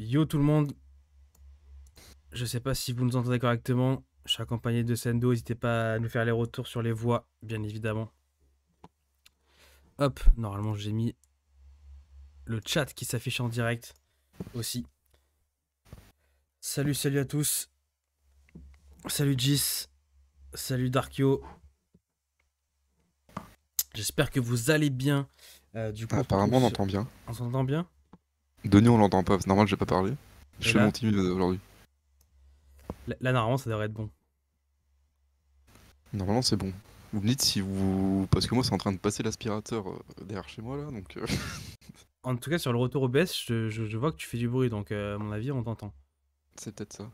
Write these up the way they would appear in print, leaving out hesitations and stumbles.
Yo tout le monde, je sais pas si vous nous entendez correctement, je suis accompagné de Sendo, n'hésitez pas à nous faire les retours sur les voix, bien évidemment. Hop, normalement j'ai mis le chat qui s'affiche en direct aussi. Salut à tous, salut Gis, salut Darkio, j'espère que vous allez bien. Du coup on se retrouve Apparemment, on entend bien. On s'entend bien. Denis, on l'entend pas, c'est normal, j'ai pas parlé. Je Et fais mon là, timide aujourd'hui. là normalement ça devrait être bon. Normalement, c'est bon. Vous me dites si vous. Parce que moi, c'est en train de passer l'aspirateur derrière chez moi là, donc. En tout cas sur le retour OBS, je vois que tu fais du bruit, donc à mon avis on t'entend. C'est peut-être ça.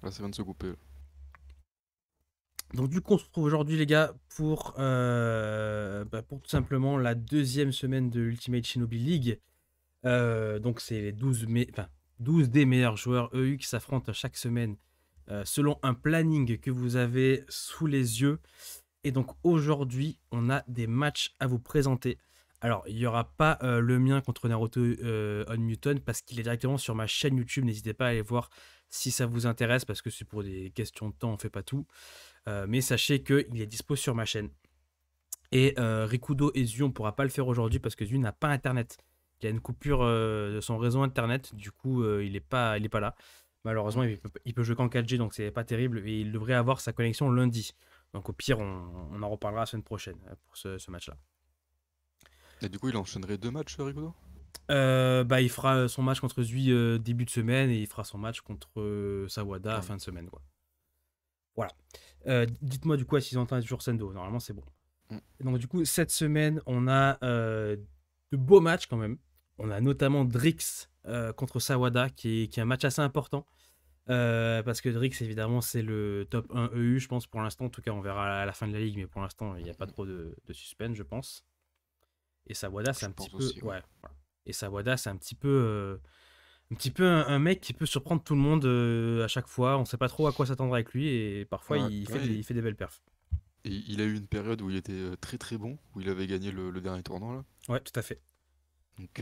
Là, ça vient de se couper. Donc du coup, on se retrouve aujourd'hui, les gars, pour tout simplement la deuxième semaine de Ultimate Shinobi League. Donc c'est les 12 des meilleurs joueurs EU qui s'affrontent chaque semaine selon un planning que vous avez sous les yeux. Et donc aujourd'hui, on a des matchs à vous présenter. Alors, il n'y aura pas le mien contre Naruto on Newton parce qu'il est directement sur ma chaîne YouTube. N'hésitez pas à aller voir si ça vous intéresse parce que c'est pour des questions de temps, on fait pas tout. Mais sachez qu'il est dispo sur ma chaîne. Et Rikudo et Zu, on ne pourra pas le faire aujourd'hui parce que Zu n'a pas internet. Il a une coupure de son réseau internet, du coup il est pas là. Malheureusement, il peut jouer qu'en 4G, donc c'est pas terrible. Et il devrait avoir sa connexion lundi. Donc au pire, on en reparlera la semaine prochaine pour ce match-là. Et du coup, il enchaînerait deux matchs, Rigodo? Il fera son match contre Zui début de semaine et il fera son match contre Sawada Ah oui. fin de semaine, quoi. Voilà. Dites-moi du coup si vous entendez toujours Sendo. Normalement, c'est bon. Mm. Et donc, du coup, cette semaine, on a de beaux matchs quand même. On a notamment Drix contre Sawada, qui est un match assez important. Parce que Drix, évidemment, c'est le top 1 EU, je pense, pour l'instant. En tout cas, on verra à la fin de la ligue, mais pour l'instant, il n'y a pas trop de suspense, je pense. Et Sawada, c'est Je un petit pense peu. aussi, ouais. Ouais. Voilà. Et Sawada, c'est un petit peu un mec qui peut surprendre tout le monde à chaque fois. On sait pas trop à quoi s'attendre avec lui et parfois Ouais, il fait des belles perfs. et il a eu une période où il était très très bon, où il avait gagné le dernier tournoi là. Ouais, tout à fait. Donc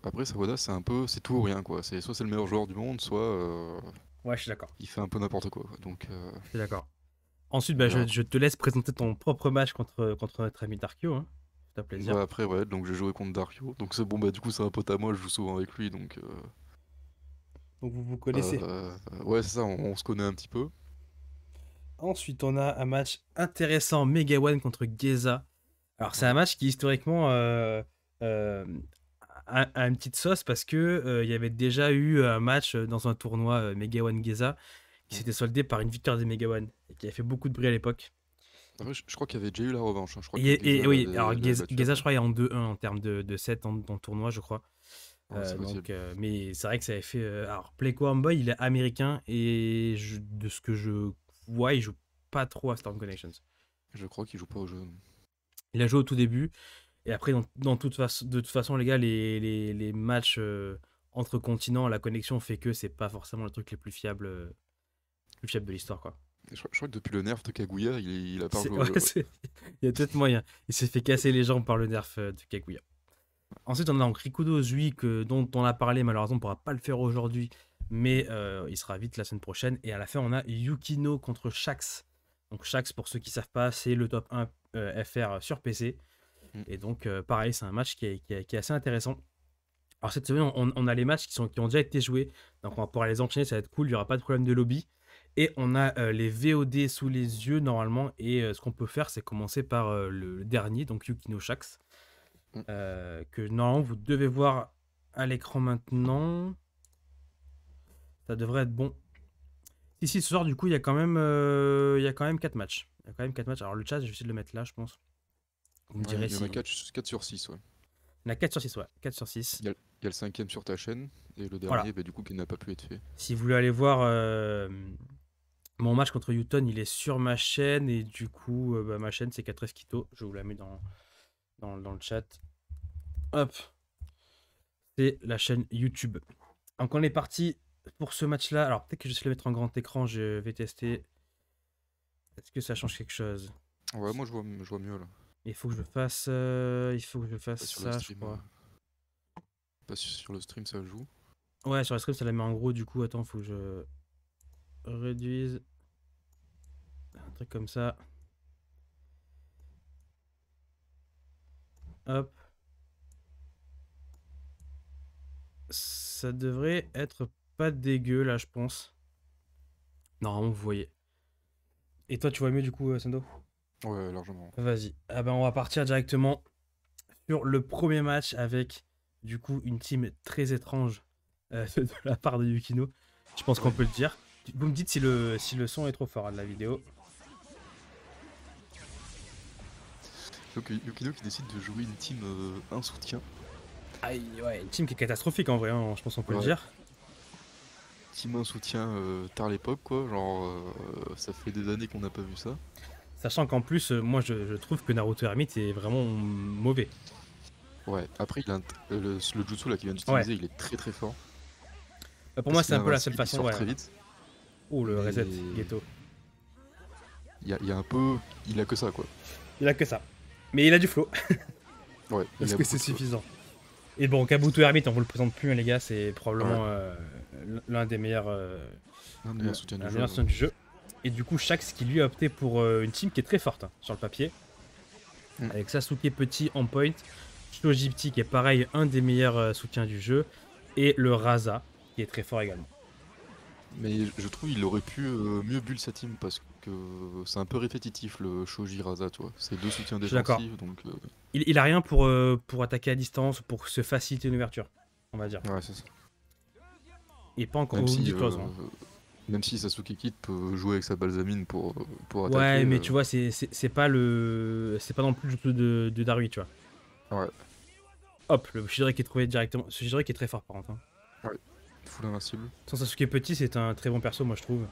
après, Sawada, c'est un peu. C'est tout ou rien quoi. C'est soit c'est le meilleur joueur du monde, soit Ouais, je suis d'accord. il fait un peu n'importe quoi. Donc Je suis d'accord. Ensuite, on verra. je te laisse présenter ton propre match contre notre ami Darkio. Hein. C'est un plaisir. Bah après ouais, donc j'ai joué contre Dario, donc c'est bon, bah du coup c'est un pote à moi, je joue souvent avec lui, donc Donc vous vous connaissez. ouais c'est ça, on se connaît un petit peu. Ensuite, on a un match intéressant, Megawan contre Geza. Alors, c'est un Ouais. match qui historiquement euh, a une petite sauce parce que il y avait déjà eu un match dans un tournoi Megawan Geza qui Mm. s'était soldé par une victoire des Megawan et qui avait fait beaucoup de bruit à l'époque. Après je crois qu'il y avait déjà eu la revanche, hein. Je crois que Et Geza oui, alors l'avait battu Geza, après. je crois, est en 2-1 en termes de set dans le tournoi, je crois. Ouais c'est possible. Mais c'est vrai que ça avait fait. Alors, Playco Homeboy, il est américain et de ce que je vois, il joue pas trop à Storm Connections. Je crois qu'il joue pas au jeu. Il a joué au tout début et après, de toute façon, les gars, les matchs entre continents, la connexion fait que c'est pas forcément le truc les plus fiable de l'histoire, quoi. Je crois que depuis le nerf de Kaguya, il a pas joué au Ouais, jeu. Ouais. il y a peut-être moyen. Il s'est fait casser les jambes par le nerf de Kaguya. Ensuite, on a donc Rikudo Zui, dont on a parlé, malheureusement, on ne pourra pas le faire aujourd'hui, mais il sera vite la semaine prochaine. Et à la fin, on a Yukino contre Shax. Donc Shax, pour ceux qui ne savent pas, c'est le top 1 FR sur PC. Mm. Et donc, pareil, c'est un match qui est assez intéressant. Alors cette semaine, on a les matchs qui ont déjà été joués, donc on va pouvoir les enchaîner, ça va être cool, il n'y aura pas de problème de lobby. Et on a les VOD sous les yeux normalement, et ce qu'on peut faire, c'est commencer par le dernier, donc Yukino Shax, Mm. que normalement vous devez voir à l'écran maintenant. Ça devrait être bon. Si, ce soir, du coup, il y a quand même 4 matchs. Il y a quand même 4 matchs. Alors le chat, je vais essayer de le mettre là, je pense. Vous me Ouais, direz il y en a si. 4 sur 6, ouais. Il y en a 4 sur 6, ouais. 4 sur 6. Il y a le cinquième sur ta chaîne, et le Voilà. dernier, bah, du coup, qui n'a pas pu être fait. Si vous voulez aller voir mon match contre Newton, il est sur ma chaîne et du coup, ma chaîne c'est 4 Esquito. Je vous la mets dans le chat. Hop, c'est la chaîne YouTube. Donc on est parti pour ce match-là. Alors peut-être que je vais le mettre en grand écran, je vais tester. Est-ce que ça change quelque chose? Ouais, moi je vois mieux là. Il faut que je fasse Pas sur le ça, je stream. crois. pas si sur le stream ça joue. Ouais, sur la stream, ça la met en gros. Du coup, attends, faut que je réduise. Un truc comme ça. Hop. Ça devrait être pas dégueu, là, je pense. Normalement, vous voyez. Et toi, tu vois mieux, du coup, Sando? Ouais, largement. Vas-y. Ah ben, on va partir directement sur le premier match avec, du coup, une team très étrange de la part de Yukino. Je pense qu'on Ouais. peut le dire. Vous me dites si le son est trop fort hein, de la vidéo. Donc Yukino qui décide de jouer une team un soutien. Aïe, ouais, une team qui est catastrophique en vrai, hein, je pense qu'on peut le Ouais. dire. Team un soutien tard l'époque, quoi. Genre, ça fait des années qu'on n'a pas vu ça. Sachant qu'en plus, moi je trouve que Naruto Hermite est vraiment mauvais. Ouais, après, le jutsu là qu'il vient Ouais. d'utiliser, il est très très fort. Pour moi, Parce c'est qu'il est un peu la seule invincible, il façon. sort Ouais. très vite. Oh, le reset, Mais ghetto. il y a un peu. Il a que ça, quoi. Il a que ça. Mais il a du flow. Ouais, il Est-ce a que beaucoup c'est de flow. suffisant? Et bon, Kabuto Hermite, on vous le présente plus, hein, les gars, c'est probablement l'un des meilleurs, Un des meilleurs soutiens du jeu. meilleurs soutiens du jeu. Et du coup, Shax qui lui a opté pour une team qui est très forte hein, sur le papier. Mm. Avec Sasuke petit en point, Shoji petit qui est pareil, un des meilleurs soutiens du jeu. Et le Raza qui est très fort également. Mais je trouve qu'il aurait pu mieux build sa team parce que c'est un peu répétitif le Shoji Raza, tu vois. C'est deux soutiens Je suis d'accord. défensifs, donc. Il a rien pour attaquer à distance, pour se faciliter une ouverture, on va dire. Ouais, c'est ça. Et pas encore Même au si, du close. Hein. même si Sasuke Kid peut jouer avec sa balsamine pour attaquer. Ouais, mais tu vois, c'est pas non plus le tout de Darui, tu vois. Ouais. Hop, le Shidori qui est trouvé directement. Ce Shidori qui est très fort par contre. Hein. Full invincible. Sans Sasuke petit, c'est un très bon perso, moi je trouve.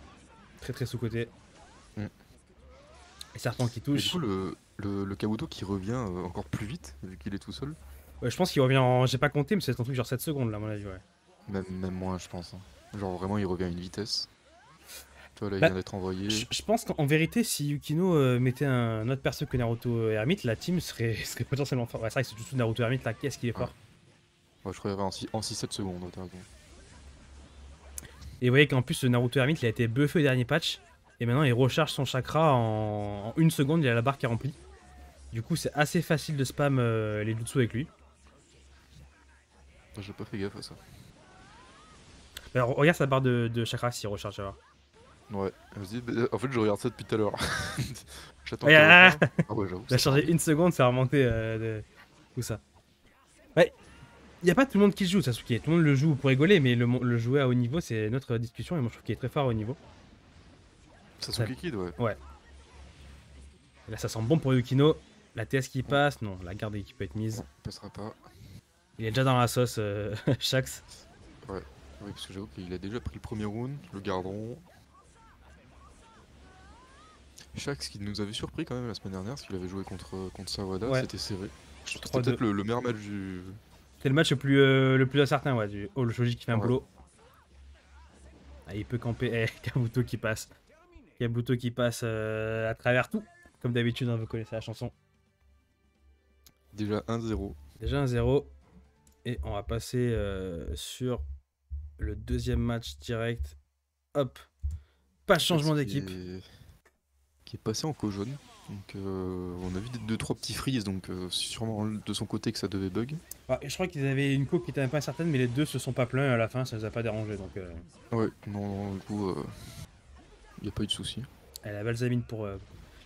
Très très sous-côté. Mm. Et Serpent qui Et du touche. coup, le Kabuto qui revient encore plus vite, vu qu'il est tout seul. Ouais, je pense qu'il revient en. J'ai pas compté, mais c'est un truc genre 7 secondes là, à mon avis, ouais. Même moins, je pense. Hein. Genre, vraiment, il revient à une vitesse. Tu vois, là, il Bah, vient d'être envoyé. Je pense qu'en vérité, si Yukino mettait un autre perso que Naruto Hermite, la team serait potentiellement forte. Ouais, c'est vrai que c'est juste Naruto Hermite là, qu'est-ce qu'il est fort. Ouais, je crois qu'il y avait en 6-7 secondes, ouais, t'as raison. Et vous voyez qu'en plus, le Naruto Hermite, il a été buffé au dernier patch. Et maintenant, il recharge son chakra en une seconde, il a la barre qui est remplie. Du coup, c'est assez facile de spam les jutsu avec lui. J'ai pas fait gaffe à ça. Alors, regarde sa barre de chakra s'il recharge. Alors. Ouais, vas-y, en fait, je regarde ça depuis tout à l'heure. J'attends Ouais, qu'il ah, recharge. Ah ouais, j'avoue. il a c'est chargé rapide. une seconde, ça a remonté tout ça. Ouais, il n'y a pas tout le monde qui se joue, Sasuke. Tout le monde le joue pour rigoler, mais le jouer à haut niveau, c'est notre discussion. Et moi, je trouve qu'il est très fort à haut niveau. Sasuke Kid, ouais. Ouais. Et là, ça sent bon pour Yukino. La TS qui passe, non, la garde qui peut être mise. Non, il passera pas. Il est déjà dans la sauce, Shax. Ouais. Oui, parce que j'avoue qu'il a déjà pris le premier round, le garderont. Shax qui nous avait surpris quand même la semaine dernière, parce qu'il avait joué contre Sawada, Ouais. c'était serré. C'était 3-2. peut-être le meilleur match du. C'est le match le plus incertain, ouais. Oh, le Shoji qui fait un Ouais. boulot. Ah, il peut camper. Eh, Kabuto qui passe. Kabuto qui passe à travers tout. Comme d'habitude, hein, vous connaissez la chanson. Déjà 1-0. Déjà un 0. Et on va passer sur le deuxième match direct. Hop. Pas de changement Shax d'équipe. Qui est passé en co jaune. Donc on a vu 2-3 petits freeze, donc c'est sûrement de son côté que ça devait bug. Ah, je crois qu'ils avaient une co qui était un peu incertaine, mais les deux se sont pas plaints à la fin, ça les a pas dérangés. Donc, Ouais, non, du coup, il n'y a pas eu de souci. la Balsamine pour.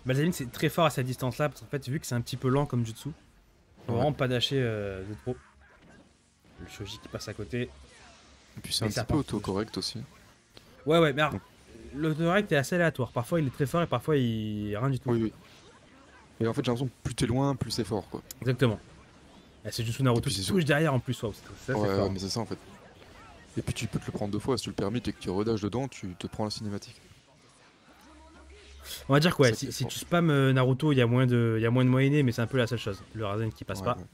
Balsamine, c'est très fort à cette distance-là, parce qu'en fait, vu que c'est un petit peu lent comme jutsu, faut Ouais. vraiment pas dasher de trop. Le Shoji qui passe à côté. Et puis c'est un Les petit peu serpents. autocorrect aussi. Ouais, mais alors, Donc- l'autorect est assez aléatoire. Parfois, il est très fort et parfois, il rien du tout. Oui. Et en fait, j'ai l'impression que plus t'es loin, plus c'est fort, quoi. Exactement. Et c'est juste Naruto Et puis, qui c'est touche derrière en plus. Wow, c'est Ouais, fort. mais c'est ça en fait. Et puis tu peux te le prendre deux fois, si tu le permets et que tu redages dedans, tu te prends la cinématique. On va dire que ouais, Ça qui est si fort. tu spams Naruto, il y a moins de moyenné, mais c'est un peu la seule chose. Le Rasen qui passe Ouais, pas. ouais.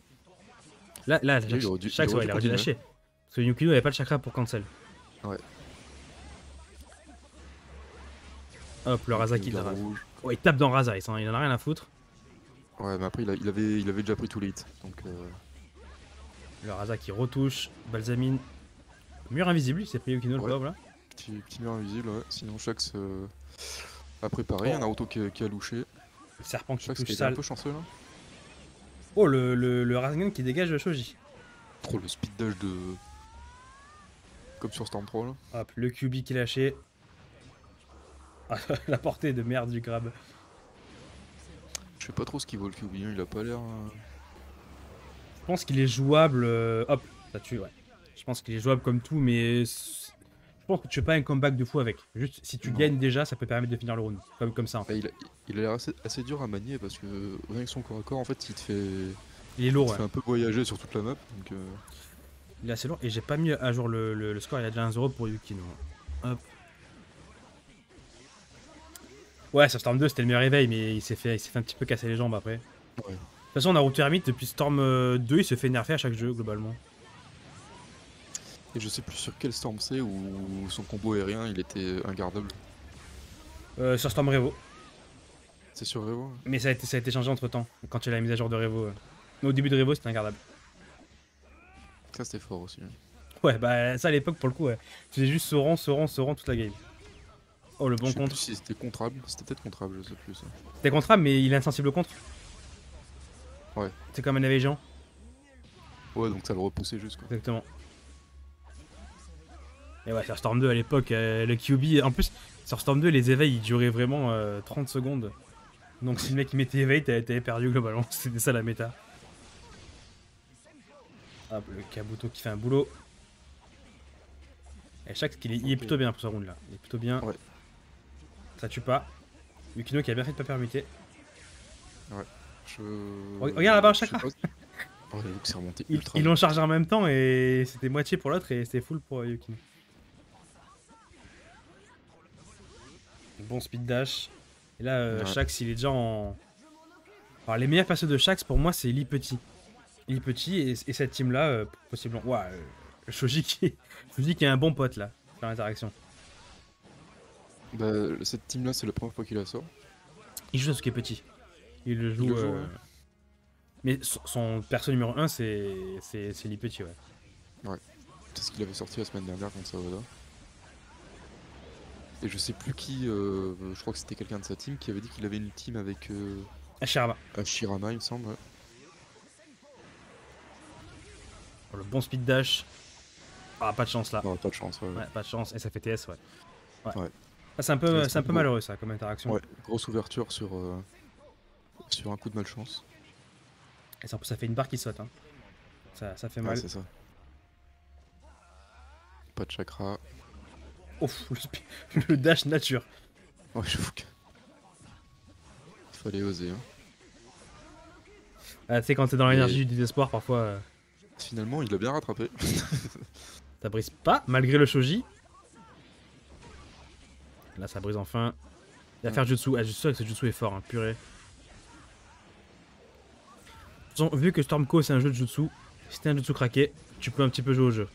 Là, Là, il aurait dû- Shax, il aurait ouais, dû il aurait dû continuer. lâcher. Parce que Yukino avait pas de chakra pour cancel. Ouais. Hop, le Raza Donc, qui garde rase. rouge. Ouais, il tape dans Raza, il en a rien à foutre. Ouais, mais après il avait déjà pris tous les hits. Donc Le Rasa qui retouche. Balsamine. Mur invisible, il s'est pris Yukino le Ouais. pauvre là. Petit mur invisible, ouais. Sinon, Shax a préparé. Un Naruto qui a louché. Le serpent qui Shax touche qui a été un sale. peu chanceux là. Oh, le Rasengan qui dégage le Shoji. Trop le speed dash de. Comme sur Storm 3 là. Hop, le QB qui est lâché. Ah, la portée de merde du grab. Je sais pas trop ce qu'il vaut le QB, hein, il a pas l'air. Je pense qu'il est jouable. Hop, ça tue, ouais. Je pense qu'il est jouable comme tout, mais je pense que tu fais pas un comeback de fou avec. Juste si tu Non. gagnes déjà, ça peut permettre de finir le round. Comme ça en fait. Bah, il a l'air assez dur à manier parce que rien que son corps à corps, en fait, il te fait, Il est lourd, ouais. un peu voyager sur toute la map. Donc, Il est assez lourd et j'ai pas mis à jour le score. Il y a déjà 1-0 pour Yukino. Hop. Ouais, sur Storm 2, c'était le meilleur réveil, mais il s'est fait un petit peu casser les jambes après. ouais. De toute façon, Naruto Hermite, depuis Storm 2, il se fait nerfer à chaque jeu, globalement. Et je sais plus sur quel Storm c'est où son combo aérien il était ingardable. Sur Storm Revo. C'est sur Revo? Mais ça a été changé entre temps, quand il y a la mise à jour de Revo. Mais au début de Revo, c'était ingardable. Ça c'était fort aussi. Ouais, bah ça à l'époque, pour le coup, ouais. Tu faisais juste Sauron toute la game. Oh, le bon Je sais contre. plus si c'était contrable. C'était peut-être contrable, je sais plus. Ça. C'était contrable, mais il est insensible au contre. Ouais. C'est comme un évasion. Ouais, donc ça le repoussait juste quoi. Exactement. Et ouais, sur Storm 2 à l'époque, le QB. En plus, sur Storm 2, les éveils ils duraient vraiment 30 secondes. Donc si le mec il mettait éveil, t'avais perdu globalement. C'était ça la méta. Hop, le Kabuto qui fait un boulot. Et chaque il est plutôt bien pour ce round là. Il est plutôt bien. Ouais. Ça tue pas. Yukino qui a bien fait de pas permuter. Ouais. Regarde là-bas, chakra. Ouais, donc c'est remonté Ils ultra. l'ont chargé en même temps et c'était moitié pour l'autre et c'était full pour Yukino. Bon speed dash. Et là, Ouais. Shax il est déjà en. Alors les meilleurs persos de Shax pour moi c'est Lee Petit. Lee Petit et cette team là, possiblement. Ouah, le Shoji qui est un bon pote là, dans l'interaction. Bah, cette team là, c'est la première fois qu'il la sort. Il joue Sasuke Petit. Il le joue. Il le joue, ouais. Mais son perso numéro 1 c'est Lee Petit, ouais. C'est ce qu'il avait sorti la semaine dernière contre Sawada. Et je sais plus qui, je crois que c'était quelqu'un de sa team qui avait dit qu'il avait une team avec Hashirama. Hashirama, il me semble. Ouais. Oh, le bon speed dash. Ah, pas de chance là. Non, pas de chance. Ouais. Ouais, pas de chance. Et ça fait TS, ouais. Ouais. Ah, c'est un peu malheureux ça comme interaction. Ouais, grosse ouverture sur un coup de malchance. Et en plus, ça fait une barre qui saute. Hein. Ça fait mal. Ouais, c'est ça. Pas de chakra. Ouf, le dash nature. Ouais, j'avoue que. Fallait oser. Hein. Ah, tu sais, quand t'es dans l'énergie du désespoir, parfois, Finalement, il a bien rattrapé. ça brise pas, malgré le shoji. Là, ça brise enfin. Il va faire jutsu. Ah, jutsu avec ce jutsu est fort, hein, purée. De toute façon, vu que Stormco c'est un jeu de jutsu, si t'es un jutsu craqué, tu peux un petit peu jouer au jeu.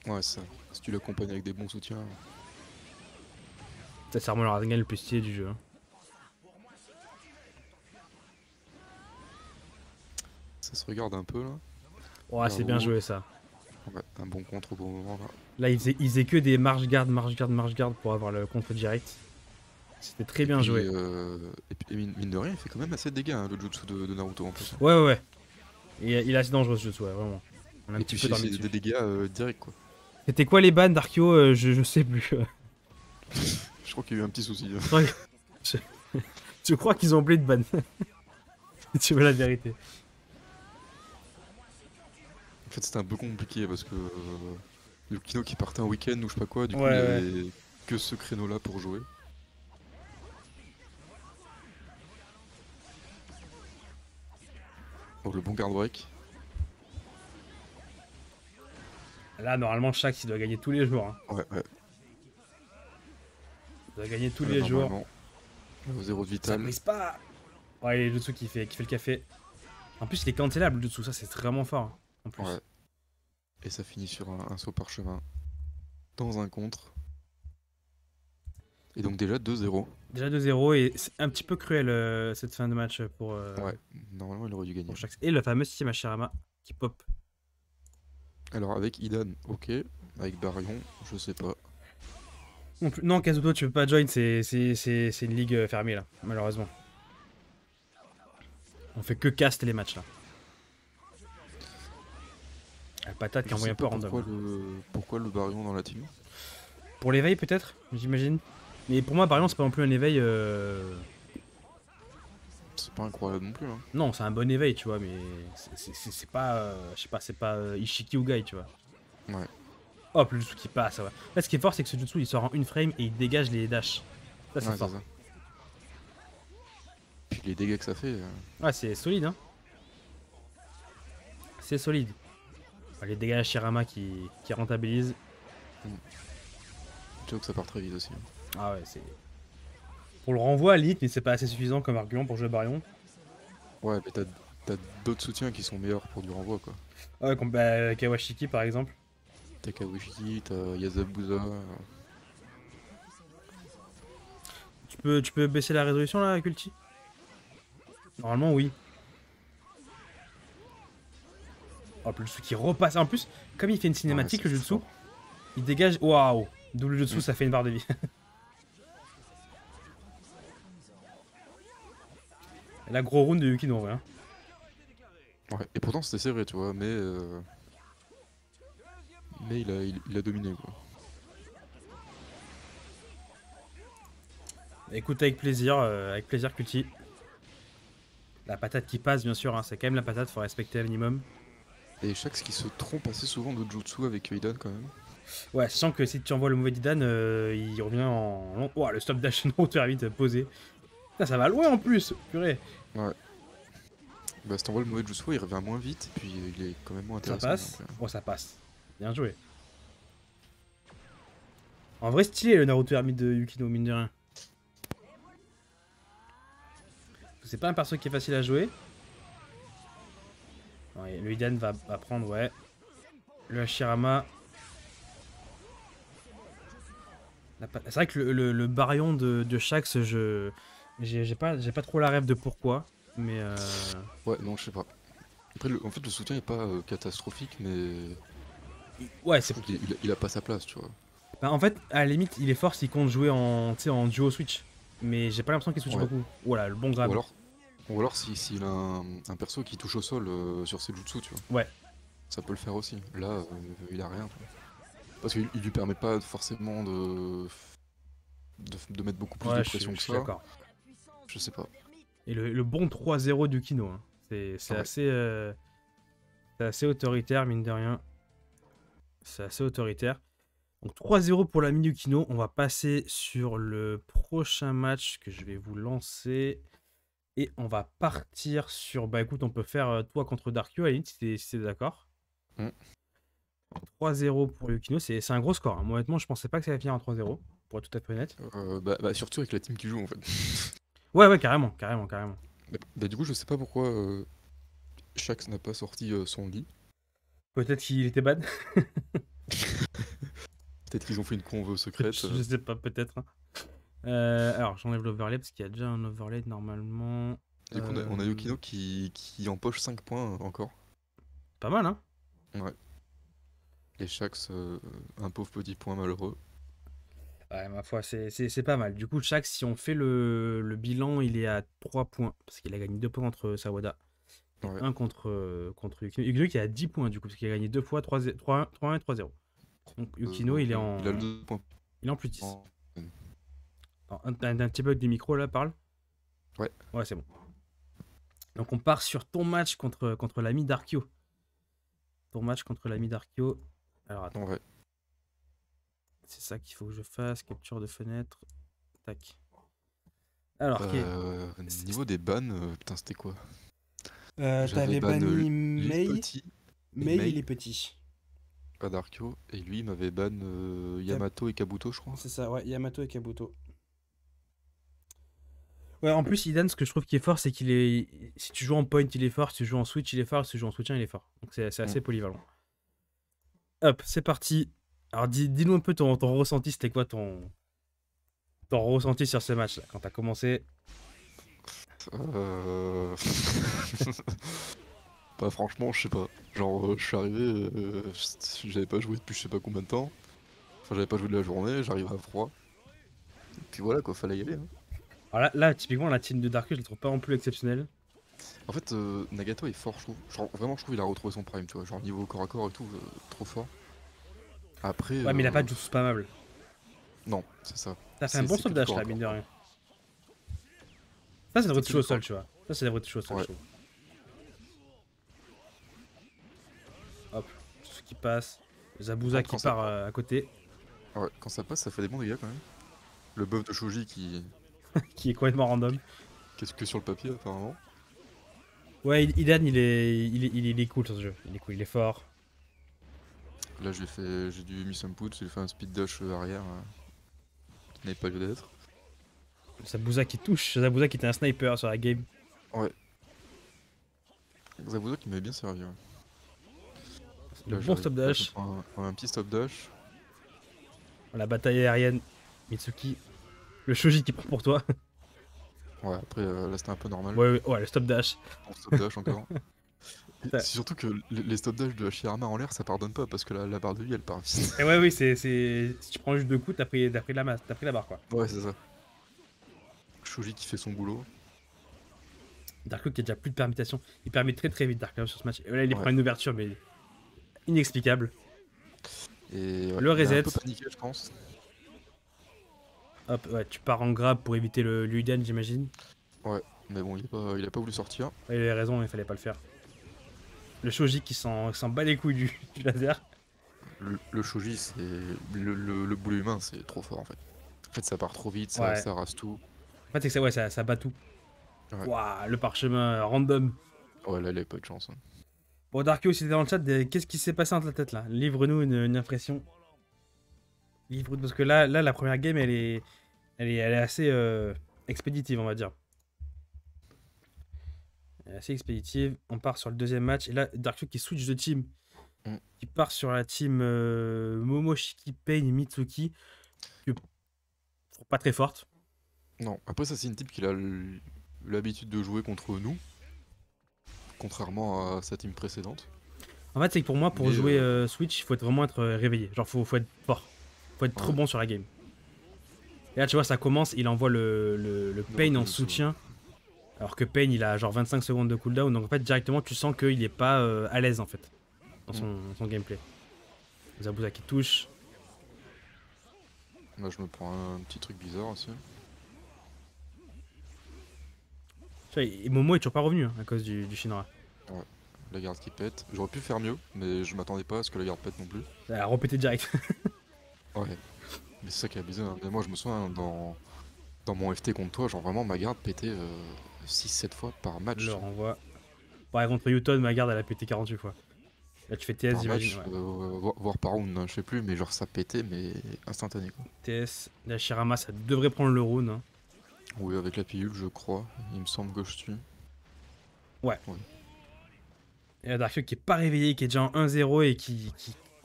Ouais, c'est ça. Si tu l'accompagnes avec des bons soutiens. C'est vraiment le Rasengan le plus stylé du jeu. Hein. Ça se regarde un peu là. Ouais, c'est bien joué ça. Ouais, un bon contre au bon moment là. Là, il faisait que des marche-garde pour avoir le contre direct. C'était très bien joué. Et puis mine de rien, il fait quand même assez de dégâts hein, le jutsu de Naruto en plus. Ouais. Et il est assez dangereux ce jutsu, ouais, vraiment. On a un Et petit puis peu c'est dormi des dessus. dégâts directs quoi. C'était quoi les bans d'Arkeo je sais plus. Je crois qu'il y a eu un petit souci. Je crois qu'ils ont oublié de ban. Tu veux la vérité. En fait, c'était un peu compliqué parce que Yukino qui partait un week-end ou je sais pas quoi, du coup, Ouais, il avait que ce créneau-là pour jouer. Oh, le bon guard break. Là, normalement, Shax, il doit gagner tous les jours. Hein. Ouais. Il doit gagner tous les jours. Normalement. Au zéro de Ça vital. brise pas. Ouais, il y a Jutsu qui fait le café. En plus, il est cancelable, le Jutsu. Ça, c'est vraiment fort. Hein, en plus. Ouais. Et ça finit sur un saut parchemin. Dans un contre. Et donc déjà 2-0. Déjà 2-0 et c'est un petit peu cruel cette fin de match pour, Ouais, normalement il aurait dû gagner. pour Shax. Et le fameux système Hashirama qui pop Alors avec Idan, ok. Avec Baryon, je sais pas. Non, Kazuto, tu peux pas join, c'est une ligue fermée là, malheureusement. On fait que cast les matchs là. La patate qui Je envoie sais un peu pas random. pourquoi le Baryon dans la team. Pour l'éveil peut-être, j'imagine. Mais pour moi, Barion, c'est pas non plus un éveil. C'est pas incroyable non plus, hein. Non, c'est un bon éveil, tu vois, mais c'est pas. Je sais pas, c'est pas Ishiki ou Gai, tu vois. Ouais. Hop, le jutsu qui passe, ça va. Là, ce qui est fort, c'est que ce jutsu il sort en une frame et il dégage les dashs. Ça, c'est Ouais, c'est fort. ça. Puis les dégâts que ça fait. Ouais, c'est solide, hein. C'est solide. Les dégâts à Shirama qui rentabilisent. Tu vois que ça part très vite aussi, hein. Ah ouais, c'est. Pour le renvoi à limite, mais c'est pas assez suffisant comme argument pour jouer Barion. Ouais, mais t'as d'autres soutiens qui sont meilleurs pour du renvoi, quoi. Ouais, comme Kawashiki par exemple. T'as Kawashiki, t'as Yazabusa. Tu peux baisser la résolution là, Kulti? Normalement, oui. Hop, le jutsu qui repasse. En plus, comme il fait une Ouais, cinématique, le c'est jutsu, fort. il dégage. Waouh! Double jutsu, ça fait une barre de vie. Et là, gros round de Yukino, en vrai. Hein. Ouais, et pourtant c'était serré, tu vois, mais il a dominé, quoi. Écoute, avec plaisir, Kulti. La patate qui passe, bien sûr, hein, c'est quand même la patate, faut respecter un minimum. Et Shax qui se trompe assez souvent de jutsu avec Idan quand même. Ouais, sachant que si tu envoies le mauvais Didan, il revient en. Oh, le stop dash no, très vite posé. Putain, ça va loin en plus, purée. Ouais. Bah si t'envoies le mauvais jutsu, il revient moins vite, puis il est quand même moins Ça intéressant. passe. Donc, Oh, ça passe. Bien joué. En vrai, stylé le Naruto Hermite de Yukino, mine de rien. C'est pas un perso qui est facile à jouer. Ouais, le Idan va prendre, ouais. Le Hashirama. C'est vrai que le Baryon de Shax, j'ai pas trop la rêve de pourquoi. Mais Ouais, non, je sais pas. Après, en fait, le soutien est pas catastrophique, mais ouais, je c'est. trouve qu'il a pas sa place, tu vois. Bah, en fait, à la limite, il est fort s'il compte jouer en duo Switch. Mais j'ai pas l'impression qu'il switch Ouais. beaucoup. Voilà, le bon grab. Ou alors s'il a un perso qui touche au sol sur ses jutsu, tu vois. Ouais, Ça peut le faire aussi. Là, il a rien, tu vois. Parce qu'il lui permet pas forcément de mettre beaucoup plus de ouais, pression je que suis ça. d'accord. Je sais pas. Et le bon 3-0 du Kino. Hein. C'est Ouais. assez autoritaire, mine de rien. C'est assez autoritaire. Donc 3-0 pour la du Kino. On va passer sur le prochain match que je vais vous lancer. Et on va partir sur. Bah écoute, on peut faire toi contre Darkyo, à la limite, si t'es d'accord. Mm. 3-0 pour Yukino, c'est un gros score. Hein. Moi, honnêtement, je pensais pas que ça allait finir en 3-0, pour être tout à fait honnête. Bah, surtout avec la team qui joue en fait. Ouais, carrément, carrément, carrément. Bah, du coup, je sais pas pourquoi Shax n'a pas sorti son lit. Peut-être qu'il était bad. Peut-être qu'ils ont fait une convo secrète. Je sais pas, peut-être. Hein. Alors, j'enlève l'overlay parce qu'il y a déjà un overlay normalement. Du coup, on a Yukino qui empoche 5 points encore. Pas mal, hein. Ouais. Et Shax, un pauvre petit point malheureux. Ouais, ma foi, c'est pas mal. Du coup, chaque, si on fait le bilan, il est à 3 points. Parce qu'il a gagné 2 points contre Sawada. Et Ouais. 1 contre Yukino. Yukino qui est à 10 points, du coup, parce qu'il a gagné 2 fois 3-1 et 3-0. Donc, Yukino, il est en. Il a le 2 points. Il est en plus 10. en- Alors, un petit bug des micros, là, parle. Ouais. Ouais, c'est bon. Donc, on part sur ton match contre l'ami Darkyo. Ton match contre l'ami Darkyo. Alors, attends. Ouais. C'est ça qu'il faut que je fasse. Capture de fenêtre. Tac. Alors, Niveau des bans, putain, c'était quoi? t'avais ban banni les Mei. petits, Mei, Mei. il est petit. pas Darkyo, et lui il m'avait ban Yamato et Kabuto, je crois. C'est ça, ouais, Yamato et Kabuto. Ouais, en plus, Idan, ce que je trouve qui est fort, c'est qu'il est. Si tu joues en point, il est fort. Si tu joues en switch, il est fort. Si tu joues en soutien, il est fort. Donc c'est assez polyvalent. Hop, c'est parti. Alors dis-nous un peu ton ressenti. C'était quoi ton ressenti sur ce match là, quand t'as commencé? Bah franchement, je sais pas. Genre, je suis arrivé, j'avais pas joué depuis je sais pas combien de temps. Enfin, j'avais pas joué de la journée, j'arrive à froid. Et puis voilà quoi, fallait y aller, hein. Alors là, typiquement, la team de Darkus, je la trouve pas non plus exceptionnelle. En fait, Nagato est fort, je trouve. Genre, vraiment, je trouve qu'il a retrouvé son prime, tu vois. Genre, niveau corps à corps et tout, trop fort. Après, Ouais, mais il a pas de jutsu spammable. non, c'est ça. Ça fait un bon C'est stop que du dash corps à là, mine corps, de quoi. rien. Ça devrait C'est que toucher au du corps sol, à tu corps. vois. Ça devrait toucher au sol, Ouais. je trouve. Hop, tout ce qui passe. Zabuza Par qui contre, quand part à côté, ouais, quand ça passe, ça fait des bons dégâts quand même. Le buff de Shoji qui est complètement random. qu'est-ce que sur le papier apparemment. Ouais, Idan, il est cool sur ce jeu. Il est cool, il est fort. Là, j'ai dû miss input, j'ai fait un speed dash arrière qui n'avait pas lieu d'être. Zabuza qui touche. Zabuza qui était un sniper sur la game. Ouais. Zabuza qui m'avait bien servi. Ouais. Le Là, bon stop là, je dash. prends un petit stop dash. La bataille aérienne. Mitsuki. Le shoji qui prend pour toi. Ouais, après, là, c'était un peu normal. Ouais, le stop dash. Bon stop dash encore. Et Ça- c'est surtout que les stop dash de Hashirama en l'air, ça pardonne pas parce que la barre de vie, elle part vite. Et ouais, oui, si tu prends juste 2 coups, t'as pris la masse, t'as pris la barre quoi. Ouais, c'est ça. Shoji qui fait son boulot. Darko qui a déjà plus de permutation. Il permet très très vite Darko sur ce match. Et là, il Ouais. prend une ouverture, mais inexplicable. Et ouais, Le il a un reset. peu paniqué, je pense. Hop, ouais, tu pars en grab pour éviter le Luiden, j'imagine. Ouais, mais bon, il a pas voulu sortir. Ouais, il avait raison, il fallait pas le faire. Le Shoji qui s'en bat les couilles du laser. Le Shoji, c'est. Le boulet humain, c'est trop fort en fait. En fait, ça part trop vite, Ouais. ça rase tout. En fait, c'est que ça, ouais, ça bat tout. Ouais. Waouh, le parchemin random. Ouais, là, il avait pas de chance, hein. Bon, Darko, si t'es dans le chat, qu'est-ce qui s'est passé entre la tête là? Livre-nous une impression. Livre-nous, parce que là, la première game, elle est assez expéditive, on va dire. Elle est assez expéditive. On part sur le deuxième match. Et là, Darko qui switch de team. Mm. Qui part sur la team Momoshiki, Pain, Mitsuki. Que je trouve pas très forte. Non, après, ça, c'est une type qui a l'habitude de jouer contre nous. Contrairement à sa team précédente. En fait, c'est que pour moi, pour Mais, jouer Switch, il faut vraiment être réveillé. Genre, faut être fort. Faut être trop Ouais. bon sur la game. Et là, tu vois, ça commence, il envoie le Pain en soutien. Alors que Pain, il a genre 25 secondes de cooldown. Donc en fait, directement, tu sens qu'il est pas à l'aise en fait. Dans son gameplay. Zabuza qui touche. Là, je me prends un petit truc bizarre aussi. Tu vois, et Momo est toujours pas revenu hein, à cause du Shinra. Ouais. La garde qui pète. J'aurais pu faire mieux, mais je m'attendais pas à ce que la garde pète non plus. Ça a repété direct. Ouais. Mais c'est ça qui est bizarre. Mais moi, je me souviens dans mon FT contre toi, genre vraiment ma garde pétait 6-7 fois par match. Le renvoi. Pareil contre Newton, ma garde elle a pété 48 fois. Là tu fais TS, Par j'imagine. match, Ouais. voire par round, hein, je sais plus, mais genre ça pétait, mais instantané quoi. TS, la Shirama, ça devrait prendre le round. Hein. Oui, avec la pilule, je crois. Il me semble que je suis. Et la Dark qui est pas réveillé, qui est déjà en 1-0 et qui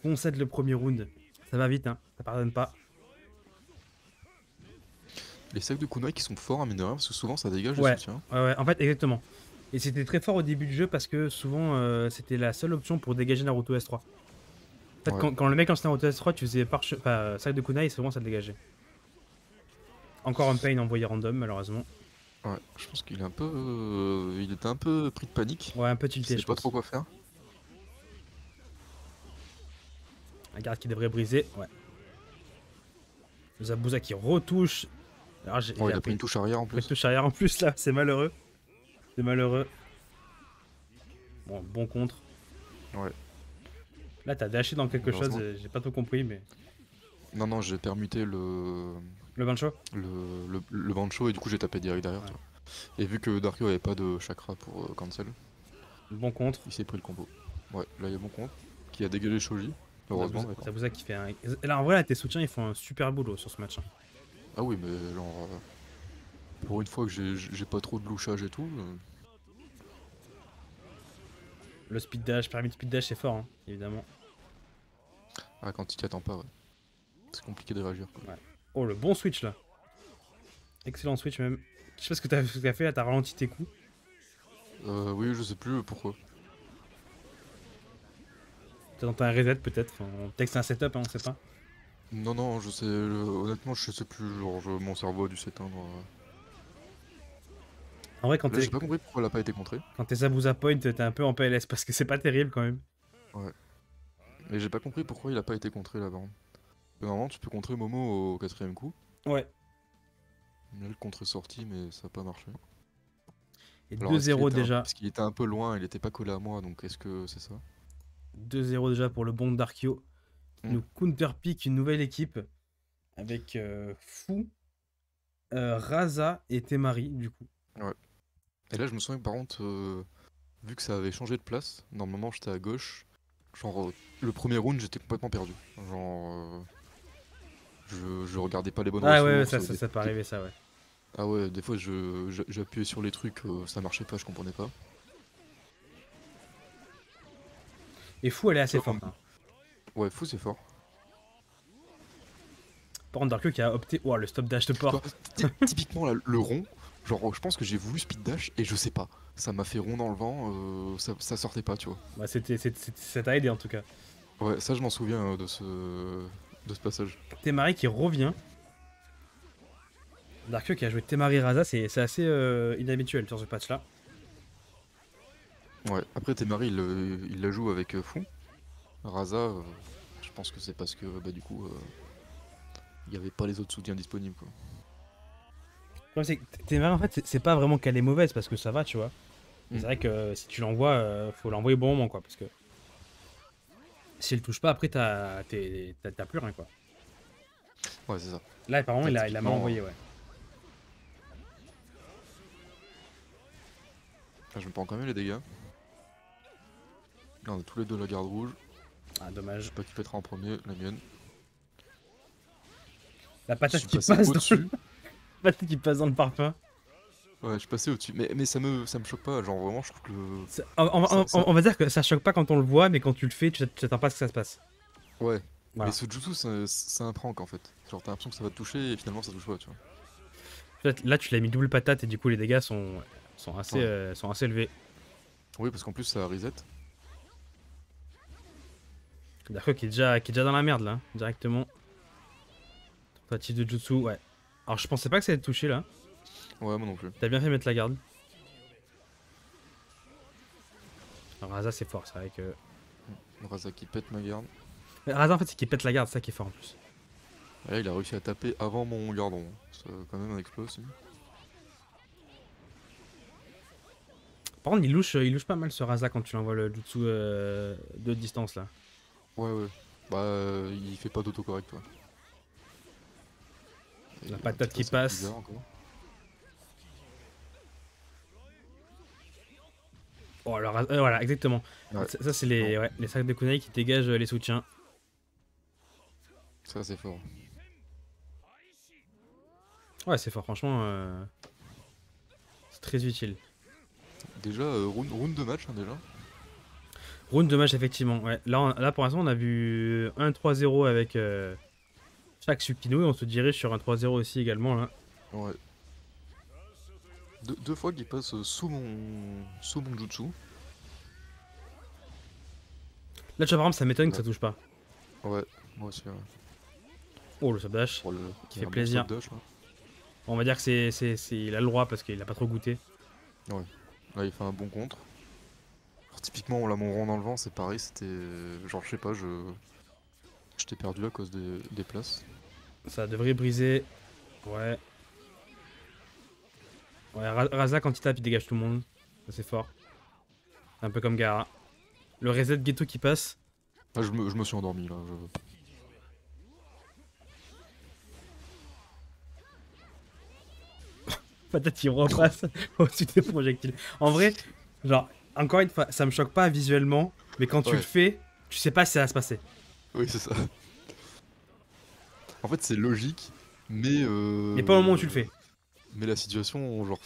concède le premier round. Ça va vite, hein. Ça pardonne pas. Les sacs de kunai qui sont forts, hein, mine de rien, parce que souvent ça dégage Ouais. le soutien. Ouais, en fait, exactement. Et c'était très fort au début du jeu parce que souvent c'était la seule option pour dégager Naruto S3. En fait, Ouais. quand le mec lançait Naruto S3, tu faisais sac de kunai et souvent ça le dégageait. Encore un pain envoyé random, malheureusement. Ouais, je pense qu'il est un peu. Il était un peu pris de panique. Ouais, un peu Il tilté, sait je pas pense. trop quoi faire. La garde qui devrait briser, ouais. Zabuza qui retouche. Alors, Ouais, il a pris une touche arrière en Une plus. touche arrière en plus là, c'est malheureux. C'est malheureux. Bon, bon contre. Ouais. Là, t'as dashé dans quelque chose, Malheureusement. j'ai pas tout compris, mais. Non, j'ai permuté le Le Bancho bancho et du coup j'ai tapé direct derrière. Ouais. Tu vois. Et vu que Darko avait pas de chakra pour cancel, Bon contre. il s'est pris le combo. Ouais, là il y a bon compte. Qui a dégagé Shoji. Heureusement. Zabuza, d'accord. Zabuza qui fait un. Là, en vrai, là, tes soutiens, ils font un super boulot sur ce match. Hein. Ah oui, mais genre. Pour une fois que j'ai pas trop de louchage et tout. Le speed dash, permis de speed dash, c'est fort, hein, évidemment. Ah, quand il t'y attend pas, ouais. C'est compliqué de réagir quoi. Ouais. Oh, le bon switch là. Excellent switch même. Je sais pas ce que t'as fait là, t'as ralenti tes coups. Oui, je sais plus pourquoi. T'as un reset peut-être. Enfin, peut-être que c'est un setup, hein, on sait pas. Non, non, je sais, honnêtement, je sais plus, genre, mon cerveau a dû s'éteindre. En vrai, Là, j'ai pas compris pourquoi elle a pas été contrée. quand t'es Zabuza Point, t'es un peu en PLS parce que c'est pas terrible quand même. Ouais. Mais j'ai pas compris pourquoi il a pas été contré là-bas. Normalement, tu peux contrer Momo au 4ème coup. Ouais. Là, le contre est sorti, mais ça a pas marché. Et Alors, est-ce qu'il 2-0 était déjà. parce qu'il était un peu loin, il était pas collé à moi, donc est-ce que c'est ça? 2-0 déjà pour le bon Darkio. Qui Hmm. nous counterpick une nouvelle équipe. Avec Fou, Raza et Temari, du coup. Ouais. Et là, je me souviens que par contre, vu que ça avait changé de place, normalement j'étais à gauche. Genre, le premier round, j'étais complètement perdu. Genre, je regardais pas les bonnes Ah ouais, ressources. ça peut arriver, ça, ouais. Ah ouais, des fois j'appuyais sur les trucs, ça marchait pas, je comprenais pas. Et Fou, elle est assez Toi, forte. Hein. ouais, fou, c'est fort. Par contre, Darkio qui a opté. Oh, le stop dash de port. Toi, typiquement, là, le rond, genre, je pense que j'ai voulu speed dash et je sais pas. Ça m'a fait rond dans le vent, ça sortait pas, tu vois. Bah, ça t'a aidé en tout cas. Ouais, ça, je m'en souviens de ce passage. Temari qui revient. Darkio qui a joué Temari Raza, c'est assez inhabituel sur ce patch là. Ouais, après, Temari, il la joue avec fou. Raza, je pense que c'est parce que, bah, du coup, il n'y avait pas les autres soutiens disponibles, quoi. Temari en fait, c'est pas vraiment qu'elle est mauvaise parce que ça va, tu vois. Mais Mm. c'est vrai que si tu l'envoies, faut l'envoyer au bon moment quoi. Parce que si elle touche pas, après t'as plus rien quoi. Ouais, c'est ça. Là, apparemment, Là, il a mal typiquement, envoyé, ouais. là, je me prends quand même les dégâts. Là, on a tous les deux la garde rouge. Ah, Je dommage. sais pas qui pètera en premier, la mienne. La Je patate suis qui passé passe au-dessus. La patate qui passe dans le parfum. Ouais, je suis passé au-dessus. Mais ça me choque pas. Genre, vraiment, je trouve que On va dire que ça choque pas quand on le voit, mais quand tu le fais, tu t'attends pas à ce que ça se passe. Ouais. Voilà. Mais ce jutsu, c'est un prank en fait. Genre, t'as l'impression que ça va te toucher et finalement, ça touche pas, tu vois. Là, tu l'as mis double patate et du coup, les dégâts sont Ouais. assez élevés. Oui, parce qu'en plus, ça reset. Darko qui est déjà dans la merde là, hein, directement. Tentative de jutsu, ouais. Alors, je pensais pas que ça allait te toucher là. Ouais, moi non plus. T'as bien fait de mettre la garde. Alors, Raza, c'est fort, c'est vrai que. Raza qui pète ma garde. Mais Raza, en fait, c'est qu'il pète la garde, c'est ça qui est fort en plus. Et là, il a réussi à taper avant mon gardon. C'est quand même un exploit aussi. Par contre, il louche pas mal ce Raza quand tu l'envoies le jutsu de distance là. Ouais, ouais. Bah, il fait pas d'autocorrect, toi. La Et un patate petit qui passage passe. bizarre encore. Oh, alors, voilà, exactement. Ouais. Ça, c'est Bon, les sacs de kunai qui dégagent les soutiens. ça c'est fort. Ouais, c'est fort, franchement. C'est très utile. Déjà, round de match, hein, déjà. Round de match, effectivement. Ouais. Là pour l'instant, on a vu un 3-0 avec chaque Sukino et on se dirige sur un 3-0 aussi également là. Ouais. Deux fois qu'il passe sous mon jutsu. Là, tu vois, par exemple, ça m'étonne que Ouais. ça touche pas. Ouais, moi aussi. Ouais. Oh, le subdash Pour qui il y fait a un bon plaisir. stop dash, là. On va dire que il a le droit parce qu'il a pas trop goûté. Ouais. Là, il fait un bon contre. Alors, typiquement, là, mon rond dans le vent, c'est pareil. C'était. Genre, je sais pas, j'étais perdu à cause des places. Ça devrait briser. Ouais. Ouais, Raza, quand il tape, il dégage tout le monde. Ça, c'est fort. Un peu comme Gara. Le reset ghetto qui passe. Ah, je me suis endormi, là. Peut-être il repasse au-dessus des projectiles. En vrai, genre, encore une fois, ça me choque pas visuellement, mais quand tu le Ouais. fais, tu sais pas si ça va se passer. Oui, c'est ça. En fait, c'est logique, mais. Mais pas au moment où tu le fais. Mais la situation, genre.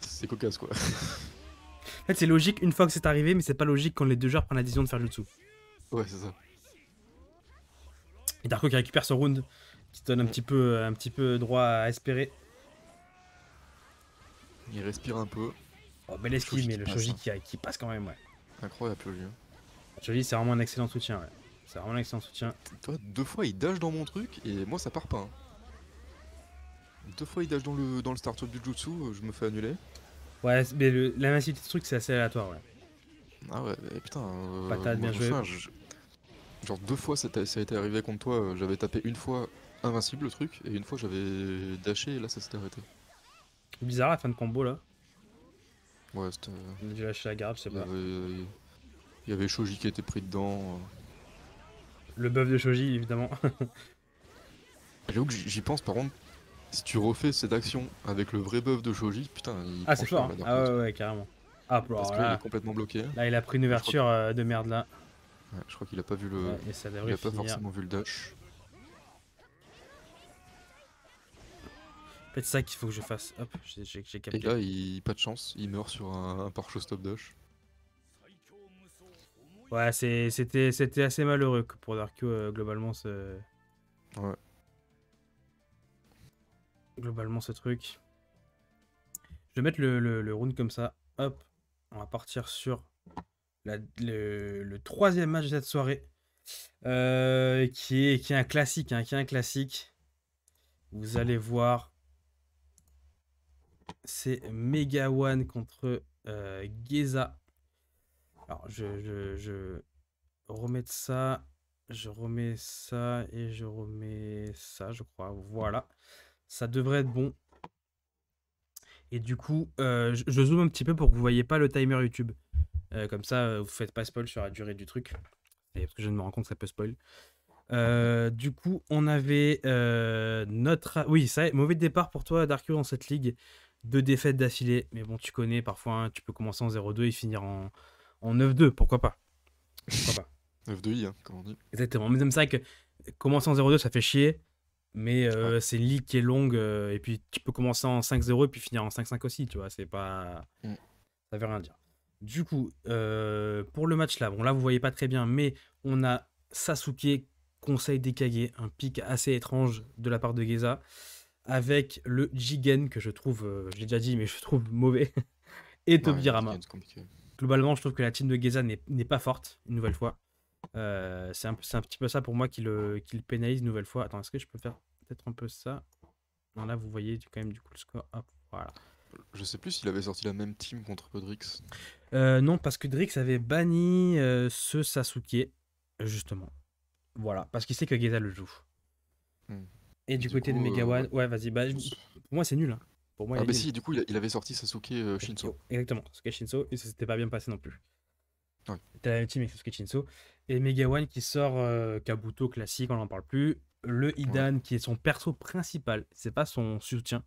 C'est cocasse, quoi. En fait, c'est logique une fois que c'est arrivé, mais c'est pas logique quand les deux joueurs prennent la décision de faire le dessous. Ouais, c'est ça. Et Darko qui récupère ce round, qui te donne un petit peu droit à espérer. Il respire un peu. Oh, belle esquive, Shoji mais qui le passe, Shoji hein. qui passe quand même, ouais. Incroyable, lui. Hein. Shoji, c'est vraiment un excellent soutien, ouais. C'est vraiment un excellent soutien. Toi, 2 fois il dash dans mon truc et moi ça part pas. Hein. 2 fois il dash dans le start-up du jutsu, je me fais annuler. Ouais, mais la massivité de ce truc, c'est assez aléatoire, ouais. Ah ouais, mais putain, Patate, moi bien je me joué. souviens, genre 2 fois ça a été arrivé contre toi, j'avais tapé une fois invincible le truc, et une fois j'avais dashé et là ça s'était arrêté. Bizarre la fin de combo là. Ouais, c'était. On a dû lâcher la garde, je sais Il y pas. avait, il y avait Shoji qui était pris dedans. Le buff de Shoji, évidemment. J'avoue que j'y pense par contre, si tu refais cette action avec le vrai buff de Shoji, putain, il Ah, prend c'est cher fort, la hein. Dark Ah Knight. ouais, ouais, carrément. Ah, Parce alors que là il est là, complètement bloqué. là, il a pris une Je crois ouverture de merde là. Ouais, je crois qu'il a pas vu Ouais, et ça il devrait a pas finir. forcément vu le dash. En fait, c'est ça qu'il faut que je fasse. Hop, j'ai Et capté. là, pas de chance, il meurt sur un pare-choix stop dash. Ouais, c'était assez malheureux que pour Darko, globalement, Ouais. globalement, ce truc. Je vais mettre le round comme ça. Hop, on va partir sur le troisième match de cette soirée. Qui est un classique, hein, qui est un classique. Vous allez voir, c'est Mega One contre Geza. Alors, je remets ça, je remets ça et je remets ça, je crois. Voilà, ça devrait être bon. Et du coup, je zoome un petit peu pour que vous voyez pas le timer YouTube. Comme ça, vous faites pas spoil sur la durée du truc. Et parce que je me rends compte que ça peut spoil. Du coup, on avait notre... Oui, ça, mauvais départ pour toi, Darko, dans cette ligue. 2 défaites d'affilée. Mais bon, tu connais, parfois, hein, tu peux commencer en 0-2 et finir en 9-2. Pourquoi pas? Pourquoi pas? F2I, hein, comme on dit. Exactement. Mais c'est ça que commencer en 0-2, ça fait chier. Mais Ouais. c'est une ligue qui est longue. Et puis, tu peux commencer en 5-0 et puis finir en 5-5 aussi, tu vois. C'est pas... Mm. Ça veut rien dire. Du coup, pour le match là, bon là vous voyez pas très bien, mais on a Sasuke Conseil des Kage, un pic assez étrange de la part de Geza, avec le Jigen que je trouve, je l'ai déjà dit, mais je trouve mauvais, et Ouais, Tobirama. c'est compliqué. Globalement, je trouve que la team de Geza n'est pas forte, une nouvelle fois. C'est un petit peu ça pour moi qui le pénalise une nouvelle fois. Attends, est-ce que je peux faire peut-être un peu ça? Non, là vous voyez quand même du coup le score. Hop, voilà. Je sais plus s'il avait sorti la même team contre Podrix. Non, parce que Drix avait banni ce Sasuke, justement. Voilà, parce qu'il sait que Geza le joue. Hmm. Et du Du côté de coup, Megawan, ouais. ouais, vas-y, bah, pour moi c'est nul. Hein. Pour moi, il Ah est bah nul. si, du coup il avait sorti Sasuke Shinso. Exactement, Sasuke Shinso, et ça s'était pas bien passé non plus. Ouais. T'as la même team avec Sasuke Shinso. Et Megawan qui sort Kabuto classique, on n'en parle plus. Le Idan qui est son perso principal, c'est pas son soutien.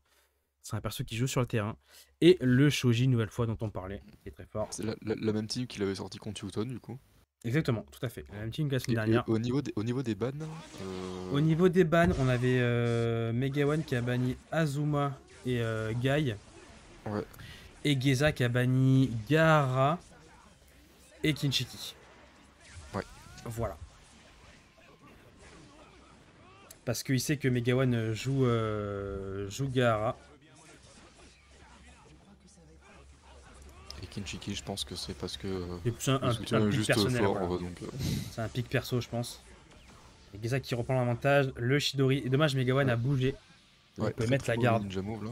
C'est un perso qui joue sur le terrain. Et le Shoji, nouvelle fois, dont on parlait, qui est très fort. C'est la même team qu'il avait sorti contre Newton du coup. Exactement, tout à fait. La même team que la semaine Et dernière. au niveau des bans, Au niveau des bans, on avait Megawan qui a banni Azuma et Guy. ouais. Et Geza qui a banni Gaara et Kinshiki. Ouais. Voilà. Parce qu'il sait que Megawan joue Gaara. Et Kinshiki, je pense que c'est parce que C'est plus le soutien est pic juste personnel. fort, Voilà. donc. C'est un pic perso, je pense. Et Geza qui reprend l'avantage. Le Shidori. Et dommage, Megawan a bougé. Ouais, Il peut très, mettre très la beau garde. ninja move là.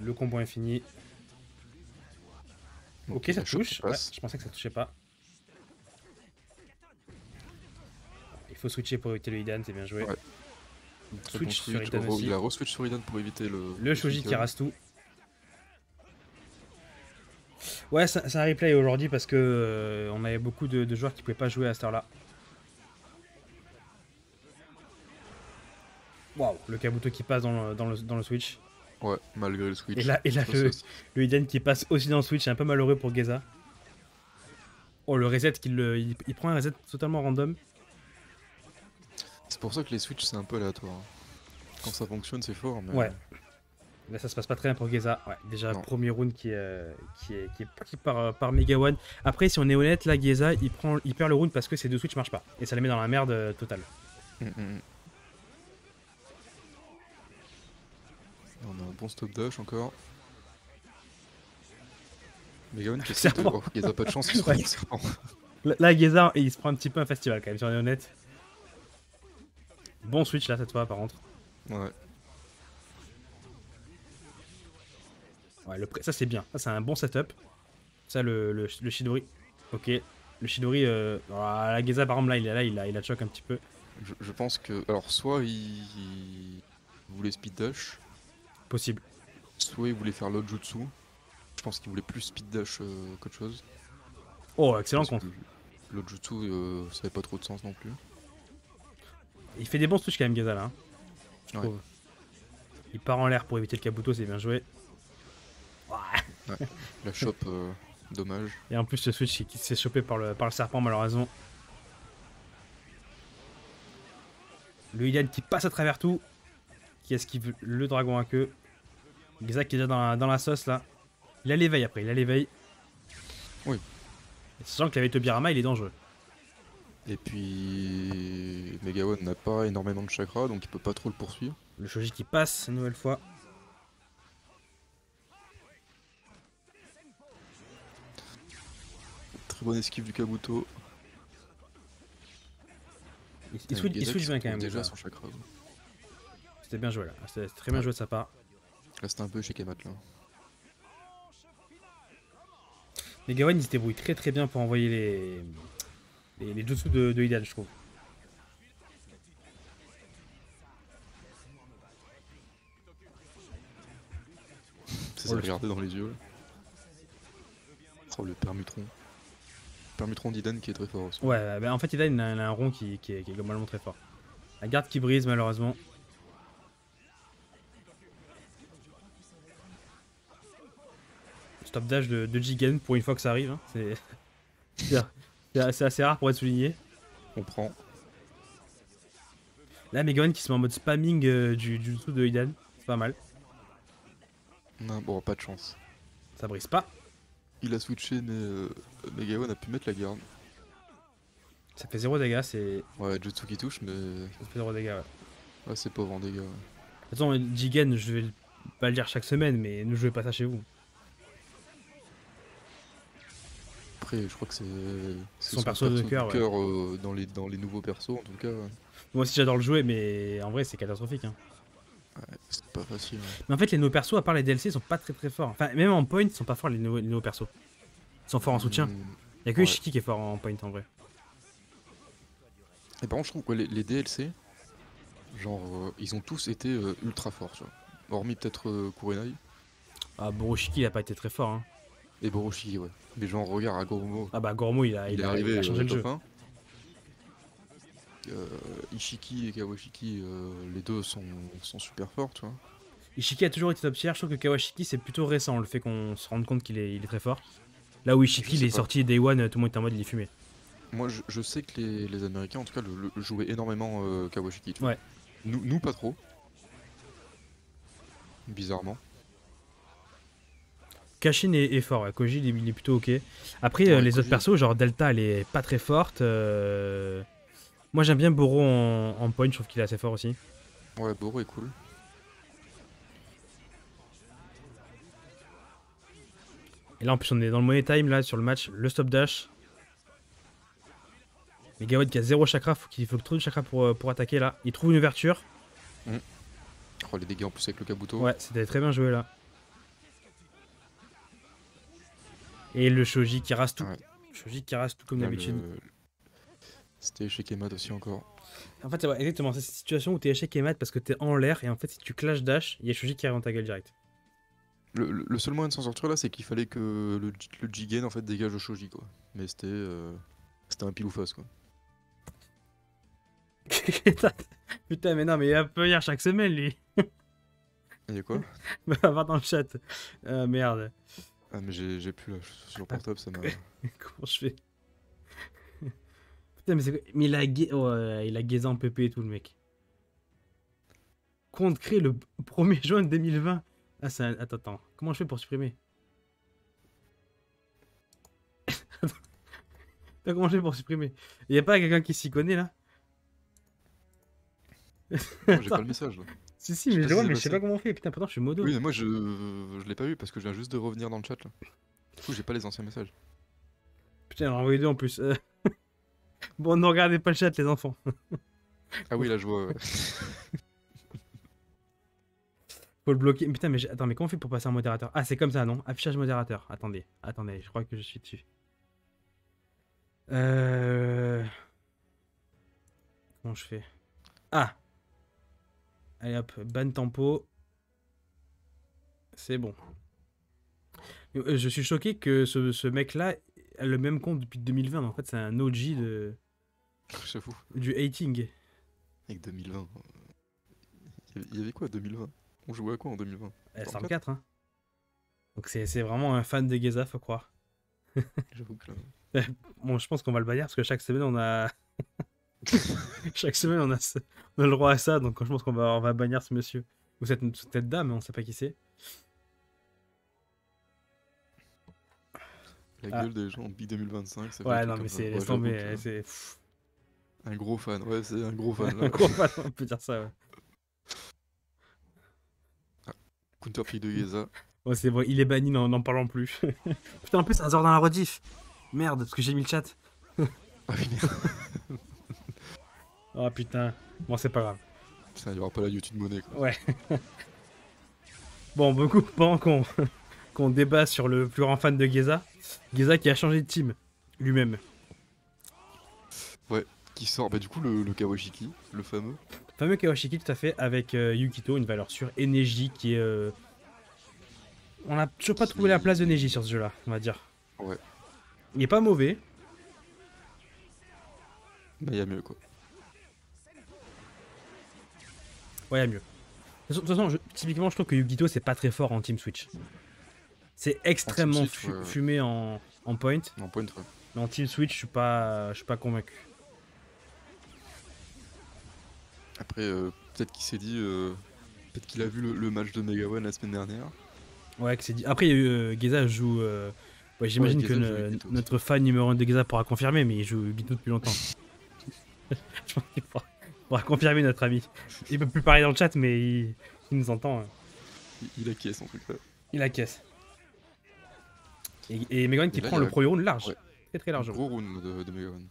Le combo infini. Ok, ça la shot touche. qui Ouais, passe. je pensais que ça touchait pas. Il faut switcher pour éviter le Idan, c'est bien joué. Ouais. Très bon Switch sur switch. Idan aussi. Il a re-switch sur Idan pour éviter Le Shoji qui Suiken. rase tout. Ouais, c'est un replay aujourd'hui parce que on avait beaucoup de joueurs qui pouvaient pas jouer à cette heure-là. Waouh, le Kabuto qui passe dans le switch. Ouais, malgré le switch. Et là le Iden qui passe aussi dans le switch, c'est un peu malheureux pour Geza. Oh, le reset, il prend un reset totalement random. C'est pour ça que les switches c'est un peu aléatoire. Quand ça fonctionne, c'est fort, mais. Ouais. Là, ça se passe pas très bien pour Geza. Ouais, déjà, Non. premier round qui est pris par Megawan. Après, si on est honnête, là, Geza, il perd le round parce que ces deux switches marchent pas. Et ça les met dans la merde totale. On a un bon stop dash encore. Megawan qui Serpent. il a pas de chance, il se Ouais. retrouve serpent. Là, Geza, il se prend un petit peu un festival quand même, si on est honnête. Bon switch là cette fois par contre. Ouais. Ouais, ça c'est bien. Ça c'est un bon setup. Ça le Chidori. Ok. Le Chidori, la Geza par exemple là, il a choc un petit peu. Je pense que. Alors, soit il voulait speed dash, Possible. soit il voulait faire l'autre jutsu. Je pense qu'il voulait plus speed dash qu'autre chose. Oh, excellent Parce contre. que l'autre jutsu, ça avait pas trop de sens non plus. Il fait des bons switches quand même Geza là. Hein, je Ouais. trouve. Il part en l'air pour éviter le Kabuto, c'est bien joué. Ouais. La chope, dommage. Et en plus ce switch qui se fait choper par le serpent malheureusement. Le Ilian qui passe à travers tout. Qui esquive le dragon à queue. Geza qui est déjà dans la sauce là. Il a l'éveil après, il a l'éveil. Oui. Et sachant que l'avait Tobirama, il est dangereux. Et puis Megawan n'a pas énormément de chakra, donc il peut pas trop le poursuivre. Le Shoji qui passe une nouvelle fois. Très bonne esquive du Kabuto. Il switch bien quand même. Déjà son chakra. C'était bien joué là. C'était très bien joué de sa part. Là c'était un peu chez Kemat là. Les Gawain ils se débrouillent très très bien pour envoyer les jutsu de Ilian, je trouve. C'est ça, regarder dans les yeux. Là. Oh le permutron. Permutron d'Iden qui est très fort aussi. Ouais, bah en fait Ilian il a un rond qui est globalement très fort. La garde qui brise malheureusement. Stop dash de Jigen pour une fois que ça arrive. Hein. C'est assez rare pour être souligné. On prend. Là Megawan qui se met en mode spamming du jutsu de Ilian. C'est pas mal. Non, bon, pas de chance. Ça brise pas. Il a switché, mais Megawan a pu mettre la garde. Ça fait 0 dégâts, c'est. Ouais, Jutsu qui touche, mais. Ça fait 0 dégâts, ouais. Ouais, c'est pauvre en dégâts. Ouais. De toute façon, Jigen, je vais pas le dire chaque semaine, mais ne jouez pas ça chez vous. Après, je crois que c'est. Son perso de cœur, ouais. Dans les nouveaux persos, en tout cas. Moi aussi, j'adore le jouer, mais en vrai, c'est catastrophique. Hein. Ouais, c'est pas facile. Ouais. Mais en fait, les nouveaux persos, à part les DLC, ils sont pas très très forts. Enfin, même en point, ils sont pas forts les nouveaux persos. Ils sont forts en soutien. Il y a que ouais. Ishiki qui est fort en point en vrai. Et par contre, je trouve que les DLC, genre, ils ont tous été ultra forts, tu vois. Hormis peut-être Kurenai. Ah, Boroshiki, il a pas été très fort. Hein. Et Boroshi, ouais. Mais genre, regarde, à Goromo. Ah bah, Goromo, il est arrivé a changé le jeu. 1. Ishiki et Kawashiki, les deux sont super forts, tu vois. Ishiki a toujours été top tier. Je trouve que Kawashiki, c'est plutôt récent, le fait qu'on se rende compte qu'il est très fort. Là où Ishiki, il est sorti Day One, tout le monde était en mode il est fumé. Moi, je sais que les Américains, en tout cas, le jouaient énormément Kawashiki. Tu vois. Ouais. Nous, pas trop. Bizarrement. Kashin est fort, ouais. Koji il est plutôt ok. Après, Ouais, les Koji. autres persos, genre Delta, elle est pas très forte. Moi, j'aime bien Boro en point, je trouve qu'il est assez fort aussi. Ouais, Boro est cool. Et là, en plus, on est dans le money time, là, sur le match. Le stop dash. Mais Gawad qui a 0 chakra, il faut trop de chakra pour attaquer, là. Il trouve une ouverture. Oh, les dégâts en plus avec le Kabuto. Ouais, c'était très bien joué, là. Et le Shoji qui rase tout. Ouais. Shoji qui rase tout comme Là, d'habitude. C'était chez Kemat aussi encore. En fait, c'est exactement cette situation où t'es échec et mat parce que t'es en l'air et en fait, si tu clash dash, il y a Shoji qui arrive dans ta gueule direct. Le seul moyen de s'en sortir là, c'est qu'il fallait que le Jigen en fait dégage le Shoji quoi. Mais c'était un pile ou face quoi. Putain, mais non, mais il va venir chaque semaine, lui. Et quoi? Va voir dans le chat. Merde. Ah mais j'ai plus là, je suis sur le portable, ça m'a... Comment je fais? Putain, mais c'est quoi? Mais il a gaisé en PP et tout, le mec. Compte créé le 1er juin 2020. Ah, c'est un... Attends. Comment je fais pour supprimer? Attends, comment je fais pour supprimer? Y a pas quelqu'un qui s'y connaît, là? Moi j'ai pas le message là. Si, mais je le vois, mais je sais pas comment on fait. Putain, pourtant, je suis modo. Oui, mais moi je l'ai pas vu parce que je viens juste de revenir dans le chat là. Du coup, j'ai pas les anciens messages. Putain, j'en ai envoyé deux en plus. Bon, ne regardez pas le chat, les enfants. Ah oui, là je vois. Ouais. Faut le bloquer. Putain, mais attends, mais comment on fait pour passer en modérateur? Ah, c'est comme ça, non? Affichage modérateur. Attendez, attendez, je crois que je suis dessus. Comment je fais? Ah! Allez hop, ban tempo. C'est bon. Je suis choqué que ce mec-là a le même compte depuis 2020. Mais en fait, c'est un OG J'avoue. du hating. Avec 2020. Il y avait quoi 2020? On jouait à quoi en 2020? C'est le 4, hein. Donc c'est vraiment un fan de Geza, faut croire. J'avoue que là. Bon, je pense qu'on va le bannir parce que chaque semaine, on a. Chaque semaine, on a le droit à ça. Donc je pense qu'on va bannir ce monsieur. Ou cette dame, on sait pas qui c'est. La Ah. gueule des gens en Big 2025, ça fait Ouais, des non, trucs mais comme c'est. ça. Laisse Ouais, tomber. j'avoue que C'est. Pff, un gros fan, ouais, c'est un gros fan un là. gros fan, on peut dire ça, ouais. Counterpick de Geza. Ouais, c'est vrai, il est banni, n'en parlons plus. Putain, en plus, c'est un dans la rediff. Merde, parce que j'ai mis le chat. Ah oui, merde. Oh putain. Bon, c'est pas grave. Putain, il y aura pas la YouTube monnaie quoi. Ouais. Bon, beaucoup pendant qu'on débat sur le plus grand fan de Geza. Geza qui a changé de team lui-même. Ouais, qui sort, bah du coup le Kawashiki, le fameux. Fameux Kawashiki, tout à fait, avec Yukito, une valeur sûre. Et Neji qui est. On n'a toujours pas trouvé la place de Neji sur ce jeu-là, on va dire. Ouais, Il est pas mauvais. bah il y a mieux quoi. Ouais, il y a mieux. De toute façon, typiquement, je trouve que Yukito, c'est pas très fort en Team Switch. C'est extrêmement Switch, ouais. fumé en point. En point, ouais. Mais en Team Switch, je suis pas convaincu. Après, peut-être qu'il s'est dit, peut-être qu'il a vu le match de Mega One la semaine dernière. Ouais, que c'est dit. Après, il y a eu Geza joue. Ouais, j'imagine Ouais, que Geza joue Yukito notre fan numéro 1 de Geza pourra confirmer, mais il joue Yukito depuis longtemps. Je pense qu'il pourra confirmer, notre ami. Il peut plus parler dans le chat, mais il nous entend. Hein. Il acquiesce en tout cas. Il acquiesce. Et Megan qui Et là, prend il y le a- premier round large. ouais. Très très large. Gros round de Mega One.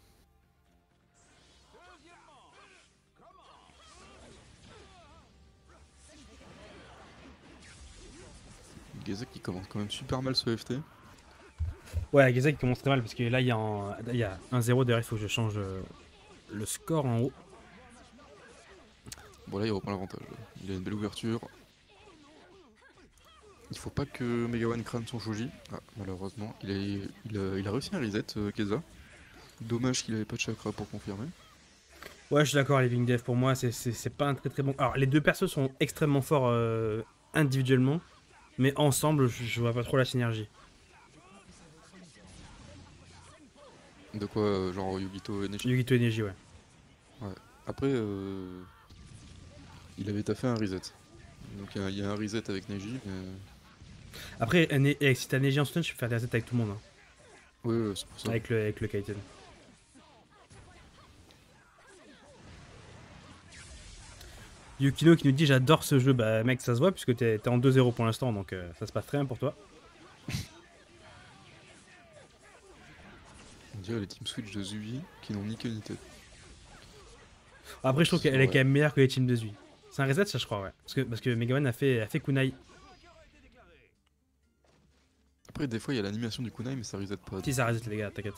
Geza qui commence quand même super mal ce FT. Ouais, Geza qui commence très mal parce que là il y a 1-0. D'ailleurs, il faut que je change le score en haut. Bon là il reprend l'avantage. Il a une belle ouverture. Il faut pas que Mega One crame son shoji. Ah, malheureusement. Il a réussi un reset, Geza. Dommage qu'il avait pas de chakra pour confirmer. Ouais, je suis d'accord, Living Death pour moi, c'est pas un très très bon. Alors, les deux persos sont extrêmement forts individuellement, mais ensemble, je vois pas trop la synergie. De quoi, genre Yugito et Neji. Yugito Energy, ouais. Après, il avait taffé un reset. Donc il y a un reset avec Neji. Mais... Après, si t'as Neji en stun, je peux faire des resets avec tout le monde, hein, Oui, ouais, c'est pour ça. avec le Kaiten. Yukino qui nous dit j'adore ce jeu, bah mec ça se voit puisque t'es en 2-0 pour l'instant donc ça se passe très bien pour toi. On dirait les teams Switch de Zui qui n'ont ni queue ni tête. Après je trouve qu'elle est Ouais. quand même meilleure que les teams de Zui. C'est un reset ça je crois ouais. Parce que Megaman a fait Kunai. Après des fois il y a l'animation du kunai mais ça reset pas. Si ça reset les gars, t'inquiète.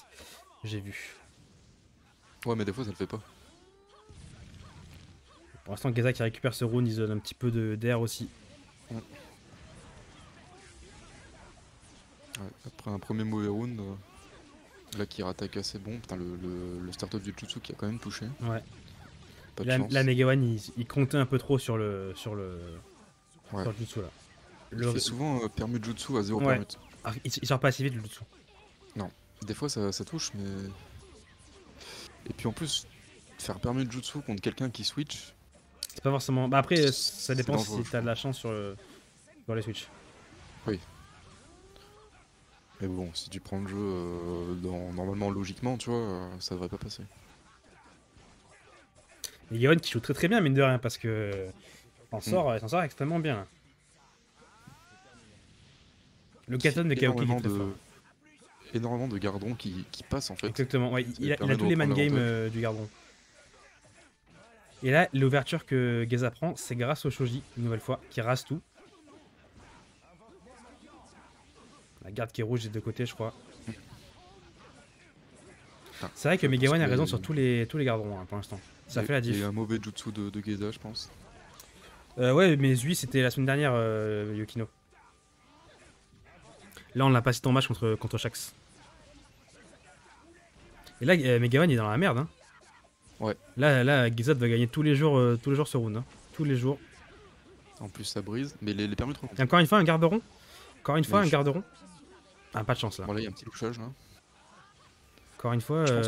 J'ai vu. Ouais mais des fois ça le fait pas. Pour l'instant Geza qui récupère ce round, il se donne un petit peu d'air aussi. Ouais, après un premier mauvais round, là qui rattaque assez bon. Putain le start-up du Jutsu qui a quand même touché. Ouais. Pas de La chance. Megawan il comptait un peu trop sur le Ouais. jutsu là. Il fait souvent permu Jutsu à 0 Ouais. permute. Ah, il sort pas assez vite le jutsu. Des fois ça touche mais... Et puis en plus, faire permu Jutsu contre quelqu'un qui switch... C'est pas forcément. Bah après, ça C'est dépend dangereux, si je t'as de la chance sur les Switch. Mais bon, si tu prends le jeu normalement logiquement, tu vois, ça devrait pas passer. Et Gaon qui joue très très bien, mine de rien, parce que il s'en sort extrêmement bien. Le Katon de Kaoki qui est très fort. énormément de gardons qui passent en fait. Exactement, ouais, Ça il lui a permet de tous les man reprendre games l'avantage. du Gardron. Et là, l'ouverture que Geza prend, c'est grâce au Shoji, une nouvelle fois, qui rase tout. La garde qui est rouge des deux côtés, je crois. Ah, C'est vrai que je pense Megawan a que raison sur tous les Gardrons hein, pour l'instant. Ça fait la il y a eu diff. un mauvais jutsu de Geza, je pense. Ouais, mais lui, c'était la semaine dernière, Yukino. Là, on l'a passé ton match contre Shax. Et là, Megawan il est dans la merde. Hein. Ouais. Là, Geza va gagner tous les jours ce round. Hein. Tous les jours. En plus, ça brise. Mais les permis trop Et encore une fois, un garderon. Encore une fois, Mais un garderon. Ah, pas de chance là. Bon, là, il y a un petit louchage là. Encore une fois, Je pense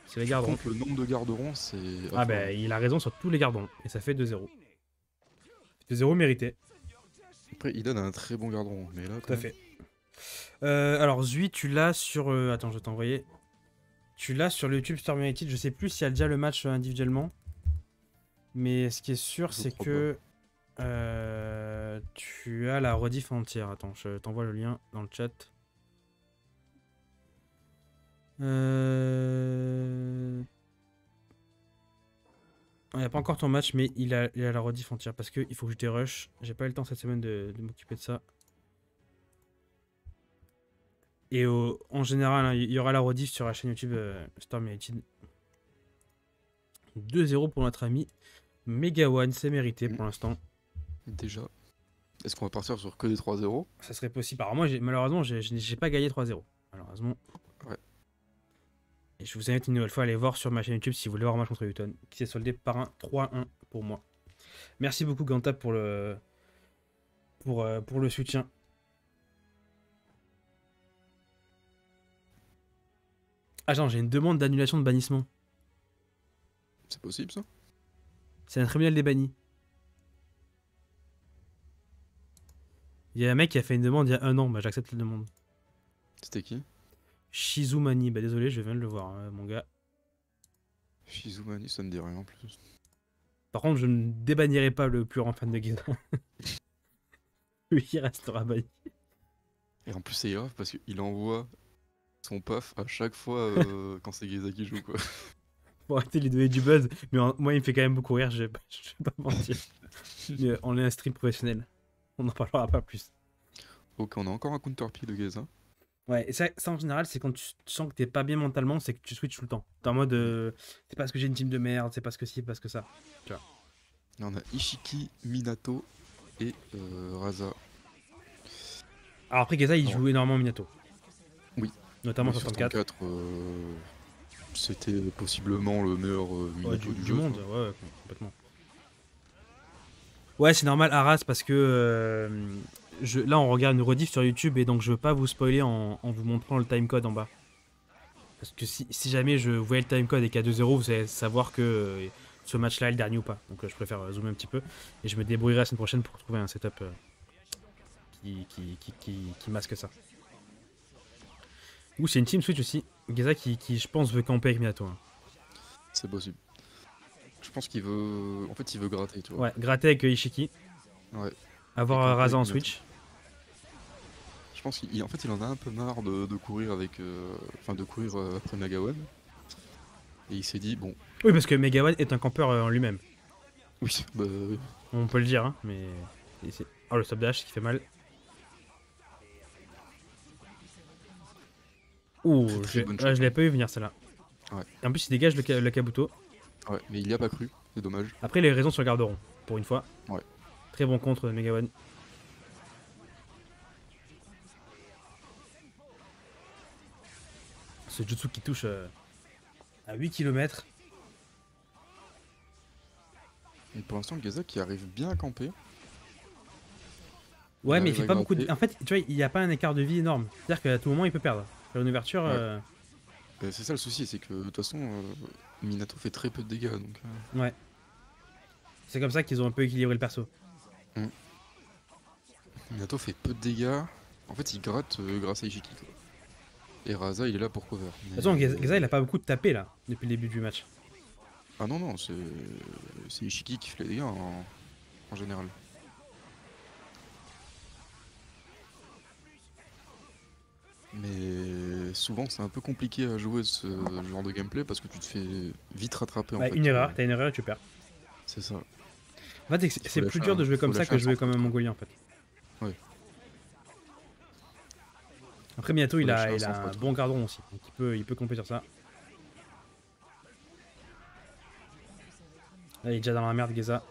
c'est les garderons. contre le nombre de garderons, c'est. Ah bah il a raison sur tous les garderons. Et ça fait 2-0. 2-0 mérité. Après, il donne un très bon garderon. Mais là, Tout à fait. Alors Zui, tu l'as sur... Attends, je vais t'envoyer. Tu l'as sur le YouTube Storm United. Je sais plus s'il y a déjà le match individuellement. Mais ce qui est sûr, Je c'est crois que... tu as la rediff entière. Attends, je t'envoie le lien dans le chat. Il n'y a pas encore ton match, mais il a la rediff entière. Parce qu'il faut que je dérush. J'ai pas eu le temps cette semaine de m'occuper de ça. Et en général, hein, il y aura la rediff sur la chaîne YouTube Storm United. 2-0 pour notre ami Megawan, c'est mérité pour l'instant. Déjà. Est-ce qu'on va partir sur que des 3-0? Ça serait possible. Alors moi, malheureusement, j'ai pas gagné 3-0. Malheureusement. Ouais. Et je vous invite une nouvelle fois à aller voir sur ma chaîne YouTube si vous voulez voir un match contre Newton, qui s'est soldé par un 3-1 pour moi. Merci beaucoup Ganta pour le soutien. Ah non, j'ai une demande d'annulation de bannissement. C'est possible ça? C'est un tribunal des bannis. Il y a un mec qui a fait une demande il y a 1 an, bah j'accepte la demande. C'était qui? Shizumani, bah désolé, je viens de le voir, mon gars. Shizumani, ça ne dit rien en plus. Par contre, je ne débannirai pas le plus grand fan de Giza. Lui, il restera banni. Et en plus, c'est grave parce qu'il envoie son paf à chaque fois quand c'est Geza qui joue quoi. Pour arrêter de lui donner du buzz, mais moi, il me fait quand même beaucoup rire, je vais pas mentir. Mais on est un stream professionnel. On n'en parlera pas plus. Ok, on a encore un counterpied de Geza. Ouais, et ça en général, c'est quand tu sens que t'es pas bien mentalement, c'est que tu switches tout le temps. T'es en mode, c'est parce que j'ai une team de merde, c'est parce que ci, parce que ça. Tu vois. Là, on a Ishiki, Minato et Raza. Alors après, Geza, il Alors, joue énormément Minato. Oui. Notamment oui, sur 34. C'était possiblement le meilleur Minato du Du jeu. monde, ouais, complètement. Ouais, c'est normal, Arras, parce que là, on regarde une rediff sur YouTube et donc je veux pas vous spoiler en vous montrant le timecode en bas. Parce que si jamais je voyais le timecode et qu'il y a 2-0, vous allez savoir que ce match-là est le dernier ou pas. Donc je préfère zoomer un petit peu et je me débrouillerai la semaine prochaine pour trouver un setup qui masque ça. Ou c'est une team switch aussi. Geza qui, je pense, veut camper avec Minato. Hein. C'est possible. Je pense qu'il veut. En fait, il veut gratter, tu vois. Ouais, gratter avec Ishiki. Ouais. Avoir camper Raza en avec Minato. switch. Je pense qu'en fait, il en a un peu marre de courir avec. Enfin, de courir après Megawan. Et il s'est dit, bon. Oui, parce que Megawan est un campeur en lui-même. Oui, bah oui. On peut le dire, hein, mais. Oh, le stop dash qui fait mal. Ouh, je l'ai pas vu venir celle-là. Ouais. En plus, il dégage le Kabuto. Ouais, mais il y a pas cru, c'est dommage. Après, il a raison sur le garderon, pour une fois. Ouais. Très bon contre Megawan. Ce jutsu qui touche à 8 km. Et pour l'instant, Geza qui arrive bien à camper. Ouais, mais il fait pas beaucoup de. En fait, tu vois, il n'y a pas un écart de vie énorme. C'est-à-dire qu'à tout moment, il peut perdre. Faire une ouverture. Ouais. C'est ça le souci, c'est que de toute façon, Minato fait très peu de dégâts. Donc, Ouais. C'est comme ça qu'ils ont un peu équilibré le perso. Minato fait peu de dégâts. En fait, il gratte grâce à Ishiki. Quoi. Et Raza, il est là pour cover. De toute façon, Geza, il a pas beaucoup de tapé là, depuis le début du match. Ah non, c'est Ishiki qui fait les dégâts en général. Mais souvent c'est un peu compliqué à jouer ce genre de gameplay parce que tu te fais vite rattraper en Ouais, fait. une erreur, t'as une erreur et tu perds. C'est ça. En fait, Il faut c'est plus dur de jouer comme ça lâcher que un jouer sans comme un faute, quoi. mongolien en fait. Ouais, Après, Miyato, faut lâcher un il sans a un faute. bon gardron aussi. Donc il peut compter sur ça. Là, il est déjà dans la merde, Geza.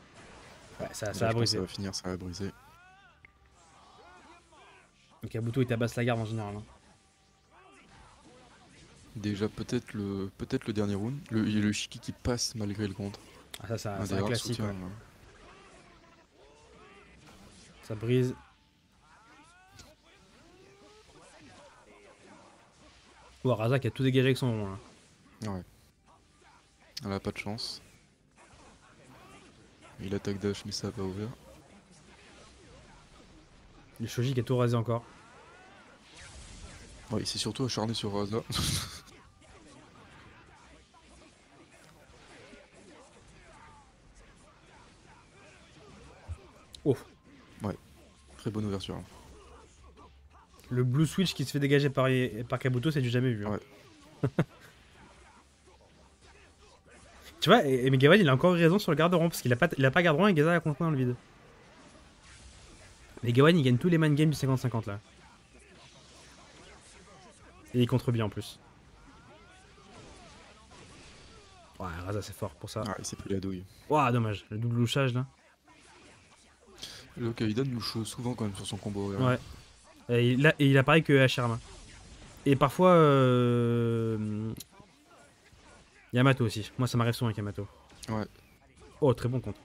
Ouais, ça Là, a je pense que ça brisé. va finir, ça va briser. Donc Kabuto, il tabasse la garde en général. Hein. Déjà peut-être le dernier round. Il y a le Shiki qui passe malgré le contre. Ah, ça, Un c'est des un rares classique. soutiens. Ouais. Ça brise. Oh, Razak a tout dégagé avec son. Là. Ouais. Elle a pas de chance. Il attaque dash mais ça va ouvert. Le Shoji qui a tout rasé encore. Ouais, il s'est surtout acharné sur Raza. Oh, Ouais, très bonne ouverture. le Blue Switch qui se fait dégager par Kabuto, c'est du jamais vu. Hein. Ouais. Tu vois, et Megawan, il a encore raison sur le garde-rond parce qu'il a pas garde-rond et Geza a contre dans le vide. Megawan, il gagne tous les man games du 50-50 là. Et il contre bien en plus. Ouais, Raza c'est fort pour ça. Ah, il s'est pris la douille. Ouah, dommage, le double louchage là. Le Kaidan louche souvent quand même sur son combo. Ouais. Et il a pareil que Hashirama. Et parfois. Yamato aussi. Moi ça m'arrive souvent avec Yamato. Ouais. Oh, très bon contre.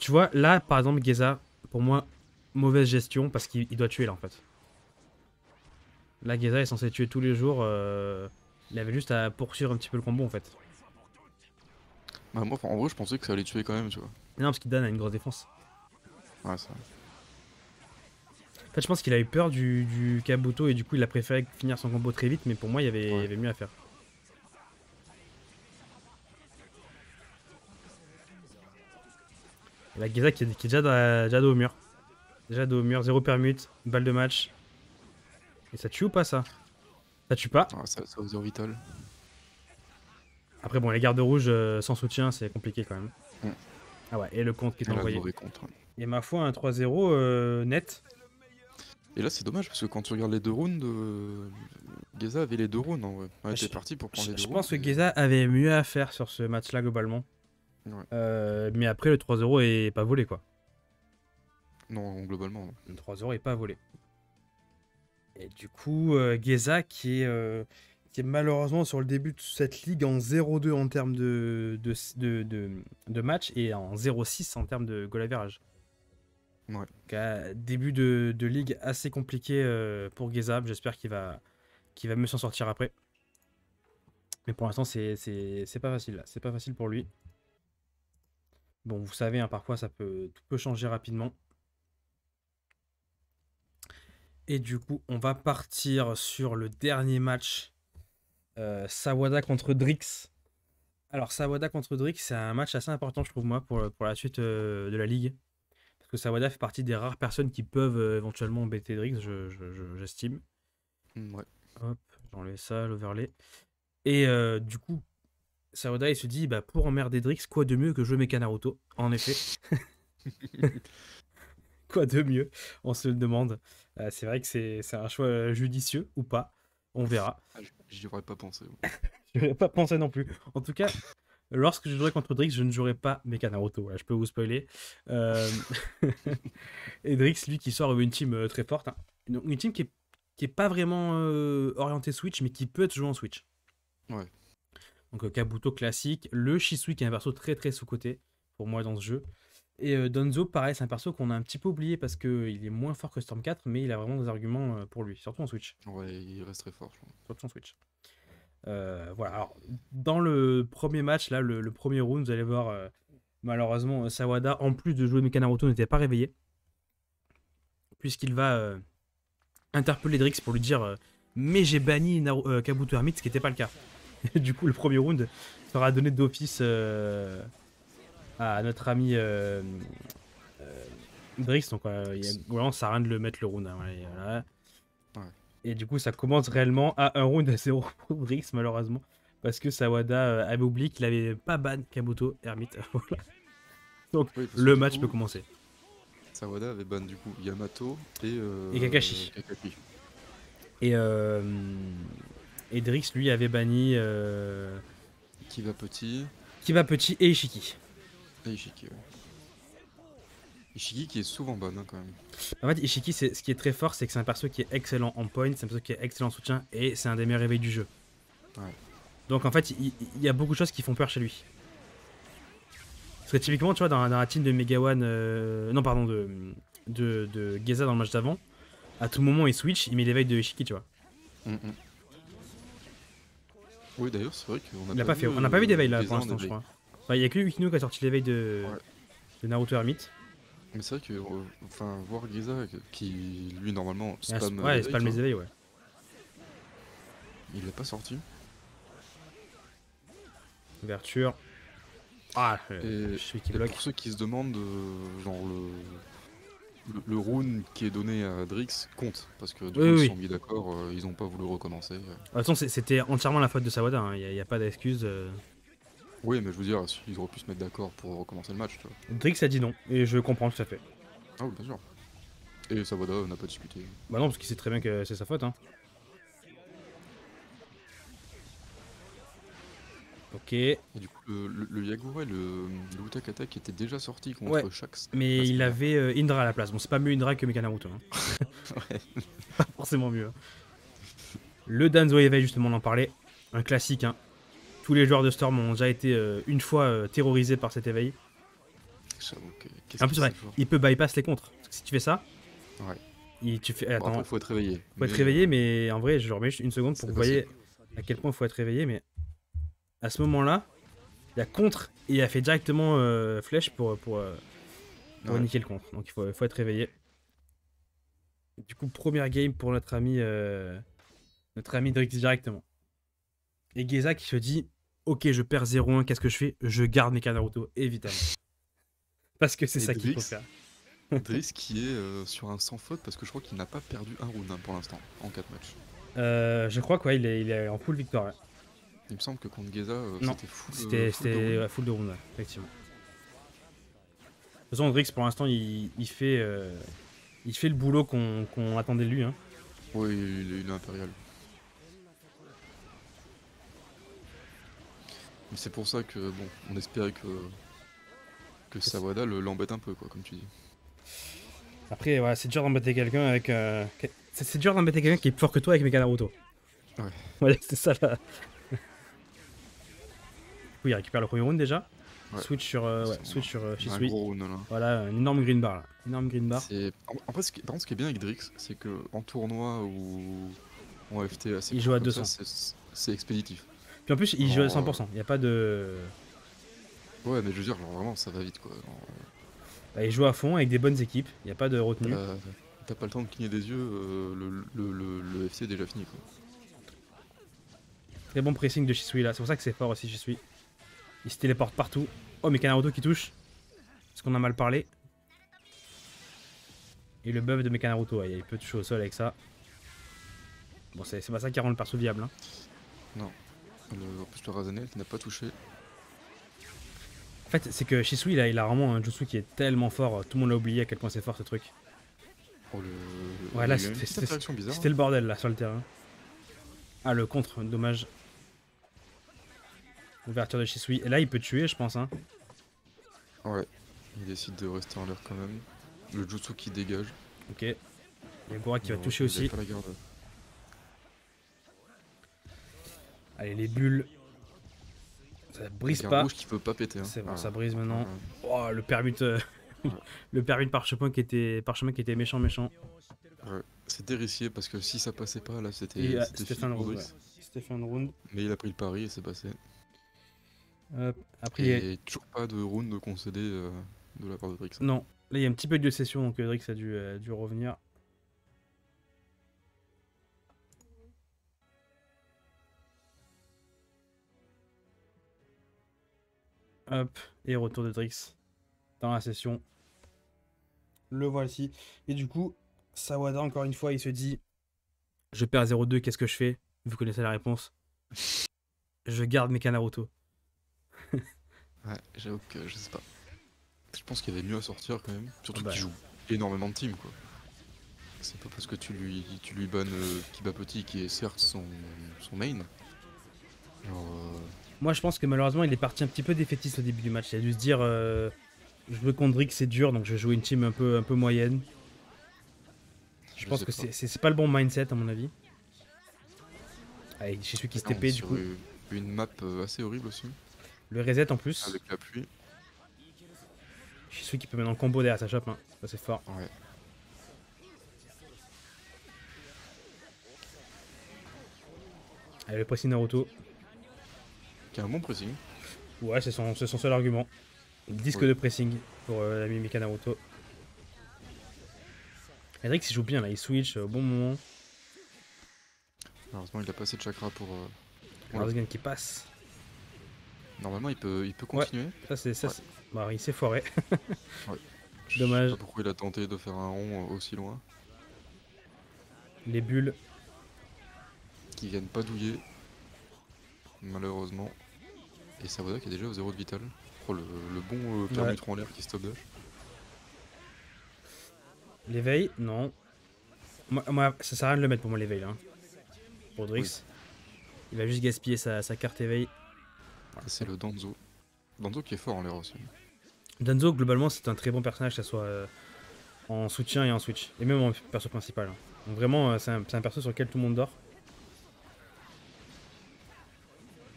Tu vois, là par exemple, Geza, pour moi, mauvaise gestion parce qu'il doit tuer là en fait. Là, Geza est censé tuer tous les jours. Il avait juste à poursuivre un petit peu le combo en fait. Bah, moi, en vrai, je pensais que ça allait tuer quand même, tu vois. Non, parce qu'il donne a une grosse défense. Ouais, ça. En fait, je pense qu'il a eu peur du Kabuto et du coup, il a préféré finir son combo très vite. Mais pour moi, il y avait mieux à faire. Et la Geza qui est déjà dos au mur. Déjà dos au mur, 0 permute, balle de match. Et ça tue ou pas ça? Ça tue pas. Ouais, ça aux heures vitales. Après, bon, les gardes rouges sans soutien, c'est compliqué quand même. Mm. Ah ouais, et le compte qui est Elle a le envoyé. mauvais contre. Ouais. Et ma foi, un 3-0 net. Et là, c'est dommage parce que quand tu regardes les deux rounds, Geza avait les deux rounds en vrai. Ouais, Je- t'es parti pour prendre les deux Je rounds. pense que et- Geza avait mieux à faire sur ce match-là globalement. Ouais. Mais après, le 3-0 est pas volé quoi. Non, globalement. Non. Le 3-0 est pas volé. Et du coup, Geza qui est malheureusement sur le début de cette ligue en 0-2 en termes de match et en 0-6 en termes de goal average. Ouais. Donc, début de ligue assez compliqué pour Geza. J'espère qu'il va mieux s'en sortir après. Mais pour l'instant, c'est pas facile là. C'est pas facile pour lui. Bon, vous savez, hein, parfois tout peut changer rapidement. Et du coup, on va partir sur le dernier match. Sawada contre Drix. Alors, Sawada contre Drix, c'est un match assez important, je trouve, moi, pour la suite de la ligue. Parce que Sawada fait partie des rares personnes qui peuvent éventuellement embêter Drix, j'estime. Ouais. Hop, j'enlève ça, l'overlay. Et du coup, Sawada, il se dit, bah, pour emmerder Drix, quoi de mieux que jouer Mecha Naruto? En effet. Quoi de mieux? On se le demande. C'est vrai que c'est un choix judicieux ou pas. On verra. Ah, j'y aurais pas pensé. Je n'aurais pas pensé non plus. En tout cas, lorsque je jouerai contre Drix, je ne jouerai pas Mecha Naruto. Voilà, je peux vous spoiler. Et Drix, lui, qui sort une team très forte. Hein. Une team qui est pas vraiment orientée Switch, mais qui peut être jouée en Switch. Ouais. Donc Kabuto classique. Le Shisui qui est un perso très très sous-coté pour moi dans ce jeu. Et Donzo, pareil, c'est un perso qu'on a un petit peu oublié parce qu'il est moins fort que Storm 4, mais il a vraiment des arguments pour lui, surtout en Switch. Ouais, il reste très fort, je pense. Surtout en Switch. Voilà, alors, dans le premier match, là, le premier round, vous allez voir, malheureusement, Sawada, en plus de jouer Mecha Naruto, n'était pas réveillé. Puisqu'il va interpeller Drix pour lui dire mais j'ai banni Kabuto Hermite, ce qui n'était pas le cas. Du coup, le premier round sera donné d'office à notre ami Drix. Donc, vraiment, ça sert à rien de le mettre le round. Hein, voilà. Ouais. Et du coup, ça commence réellement à un round à 0 pour Drix, malheureusement. Parce que Sawada avait oublié qu'il avait pas ban Kabuto, Hermite. Voilà. Donc, Oui, parce que le du match peut coup, commencer. Sawada avait ban du coup Yamato et Et Kakashi. Kakashi. Et, Drix, lui, avait banni Qui va petit Kiba Petit et Ishiki. et Ishiki. Ouais. Ishiki qui est souvent ban hein, quand même. En fait, Ishiki, ce qui est très fort, c'est que c'est un perso qui est excellent en point, c'est un perso qui est excellent en soutien, et c'est un des meilleurs réveils du jeu. Ouais. Donc en fait, il y a beaucoup de choses qui font peur chez lui. Parce que typiquement, tu vois, dans la team de Megawan, non, pardon, de Geza dans le match d'avant, à tout moment, il switch, il met l'éveil de Ishiki, tu vois. Mm, mm. Oui, d'ailleurs, c'est vrai qu'on n'a Il a pas pas vu fait, on n'a pas vu d'éveil là Geza pour en l'instant, je éveil. crois. Enfin, il y a que Yukino qui a sorti l'éveil Ouais. de Naruto Hermite. Mais c'est vrai que enfin, voir Geza qui lui normalement spam Ouais, c'est l'éveil, pas le tu mes vois, éveils, ouais. il l'a pas sorti. Ouverture. Ah, je Et, suis qui et pour bloque. ceux qui se demandent, genre le rune qui est donné à Drix compte, parce que du Oui, coup oui, ils se sont oui. mis d'accord, ils ont pas voulu recommencer. De toute façon, c'était entièrement la faute de Sawada, il n'y a pas d'excuse. Oui, mais je veux dire, ils auraient pu se mettre d'accord pour recommencer le match, tu vois. Drix a dit non, et je comprends tout à fait. Ah oui, bien sûr. Et Sawada n'a pas discuté. Bah non, parce qu'il sait très bien que c'est sa faute, hein. Ok. Et du coup, le Yagura et le Utakata qui étaient déjà sortis Ouais, contre Shax la mais il semaine avait dernière. Indra à la place. Bon, c'est pas mieux Indra que Meka Naruto, hein. Ouais. Pas forcément mieux, hein. Le Danzo Eveil, justement, on en parlait. Un classique, hein. Tous les joueurs de Storm ont déjà été une fois terrorisés par cet éveil. J'avoue que qu'est-ce En que plus, ouais, c'est fort. il peut bypass les contres. Parce que si tu fais ça, Ouais. tu fais. Bon, après, Attends, il faut être réveillé. faut être Mais réveillé, mais en vrai, je remets juste une seconde pour que c'est vous possible. voyez à quel point il faut être réveillé. Mais à ce moment-là, il y a contre et il a fait directement flèche pour Ouais. niquer le contre. Donc il faut être réveillé. Du coup, première game pour notre ami Drix directement. Et Geza qui se dit ok, je perds 0-1, qu'est-ce que je fais? Je garde mes Naruto, évidemment. Parce que c'est Et ça qu'il faut faire. Driss qui est sur un sans faute parce que je crois qu'il n'a pas perdu un round hein, pour l'instant en 4 matchs. Je crois quoi, il est en full victoire. Ouais. Il me semble que contre Geza Non, c'était full de c'était round. full de round, ouais, effectivement. De toute façon, Drix pour l'instant il fait le boulot qu'on attendait de lui. Hein. Oui, il est impérial. Mais c'est pour ça que bon, on espérait que Sawada l'embête un peu quoi, comme tu dis. Après, voilà, c'est dur d'embêter quelqu'un avec. C'est dur d'embêter quelqu'un qui est plus fort que toi avec Meka Naruto. Ouais. Voilà, c'est ça là. Du coup, il récupère le premier round déjà. Ouais. Switch sur, Un Shisui. gros round là. Voilà, un énorme green bar là. Énorme green bar. Après, par contre, ce qui est bien avec Drix, c'est que en tournoi ou en FT assez Il joue court à comme ça, 200. c'est expéditif. Puis en plus, il joue à Genre, 100%. Il n'y a pas de. ouais, mais je veux dire, genre vraiment, ça va vite quoi. Genre, Bah, il joue à fond avec des bonnes équipes. Il n'y a pas de retenue. t'as pas le temps de cligner des yeux, le FC est déjà fini quoi. Très bon pressing de Shisui là. C'est pour ça que c'est fort aussi, Shisui. Il se téléporte partout. Oh, mais Naruto qui touche. Parce qu'on a mal parlé. Et le buff de Naruto, il peut toucher au sol avec ça. Bon, c'est pas ça qui rend le perso viable. Hein. Non. En plus, le Razanel qui n'a pas touché. En fait, c'est que Shisui, il a vraiment un jutsu qui est tellement fort. Tout le monde l'a oublié à quel point c'est fort ce truc. Oh, Ouais, il y là, a eu une petite interaction bizarre. c'était le bordel là sur le terrain. Ah, le contre, dommage. Ouverture de Shisui. Et là, il peut tuer, je pense. Hein. Ouais. Il décide de rester en l'air quand même. Le jutsu qui dégage. Ok. Il y a Gora qui va Non, toucher il avait aussi. pas la garde. Allez, les bulles. Ça brise Garde pas. rouge qui peut pas péter. Hein. C'est bon, Ah, ça brise maintenant. ouais. Oh, le permute. Ouais. Le permis de parchemin qui était méchant. Ouais. C'est déricié parce que si ça passait pas là, Et c'était c'était fini fin de pour round. Drix. Ouais. C'était fin de round. Mais il a pris le pari et c'est passé. Hop. Après, Et toujours pas de round concédé de la part de Drix. Hein. non. Là, il y a un petit peu de session, donc Drix a dû revenir. Hop. Et retour de Drix dans la session. Le voici. Et du coup, Sawada, encore une fois, il se dit Je perds 0-2, qu'est-ce que je fais? Vous connaissez la réponse. Je garde mes Naruto. Ouais, j'avoue que je sais pas. Je pense qu'il y avait mieux à sortir quand même. Ah Surtout bah, qu'il joue énormément de team quoi. C'est pas parce que tu lui bannes Kiba Petit qui est certes son main. Genre, moi, je pense que malheureusement, il est parti un petit peu défaitiste au début du match. Il a dû se dire je veux contre Drix, c'est dur, donc je vais jouer une team un peu moyenne. Je je pense sais que pas. c'est pas le bon mindset, à mon avis. Allez, chez celui qui se Là, on est TP, du sur coup. une map assez horrible aussi. Le reset en plus. Avec la pluie. Chez celui qui peut mettre en combo derrière sa shop. Hein. Ça, c'est fort. Ouais. Allez, le pressing Naruto. Qui a un bon pressing. Ouais, c'est son seul argument. Disque Ouais. de pressing pour l'ami Mika Naruto. Hendrix, il joue bien là, il switch au bon moment. Malheureusement, il a pas assez de chakra pour. Oula. Rarsgan qui passe. Normalement, il peut Ouais, continuer. ça c'est. Ouais. Bah, il s'est foiré. Ouais. Je sais Dommage. pas pourquoi il a tenté de faire un rond aussi loin. Les bulles. Qui viennent pas douiller. Malheureusement. Et Savoda qui est déjà au 0 de vital. Oh, le bon permutron en l'air qui stop dash. L'éveil, non. Moi, ça sert à rien de le mettre pour moi l'éveil là. Hein. Pour Drix. Oui. Il va juste gaspiller sa carte éveil. Ça, c'est le Danzo. Danzo qui est fort en l'air aussi. Danzo, globalement, c'est un très bon personnage, que ce soit en soutien et en switch. Et même en perso principal. Hein. Donc vraiment, c'est un perso sur lequel tout le monde dort.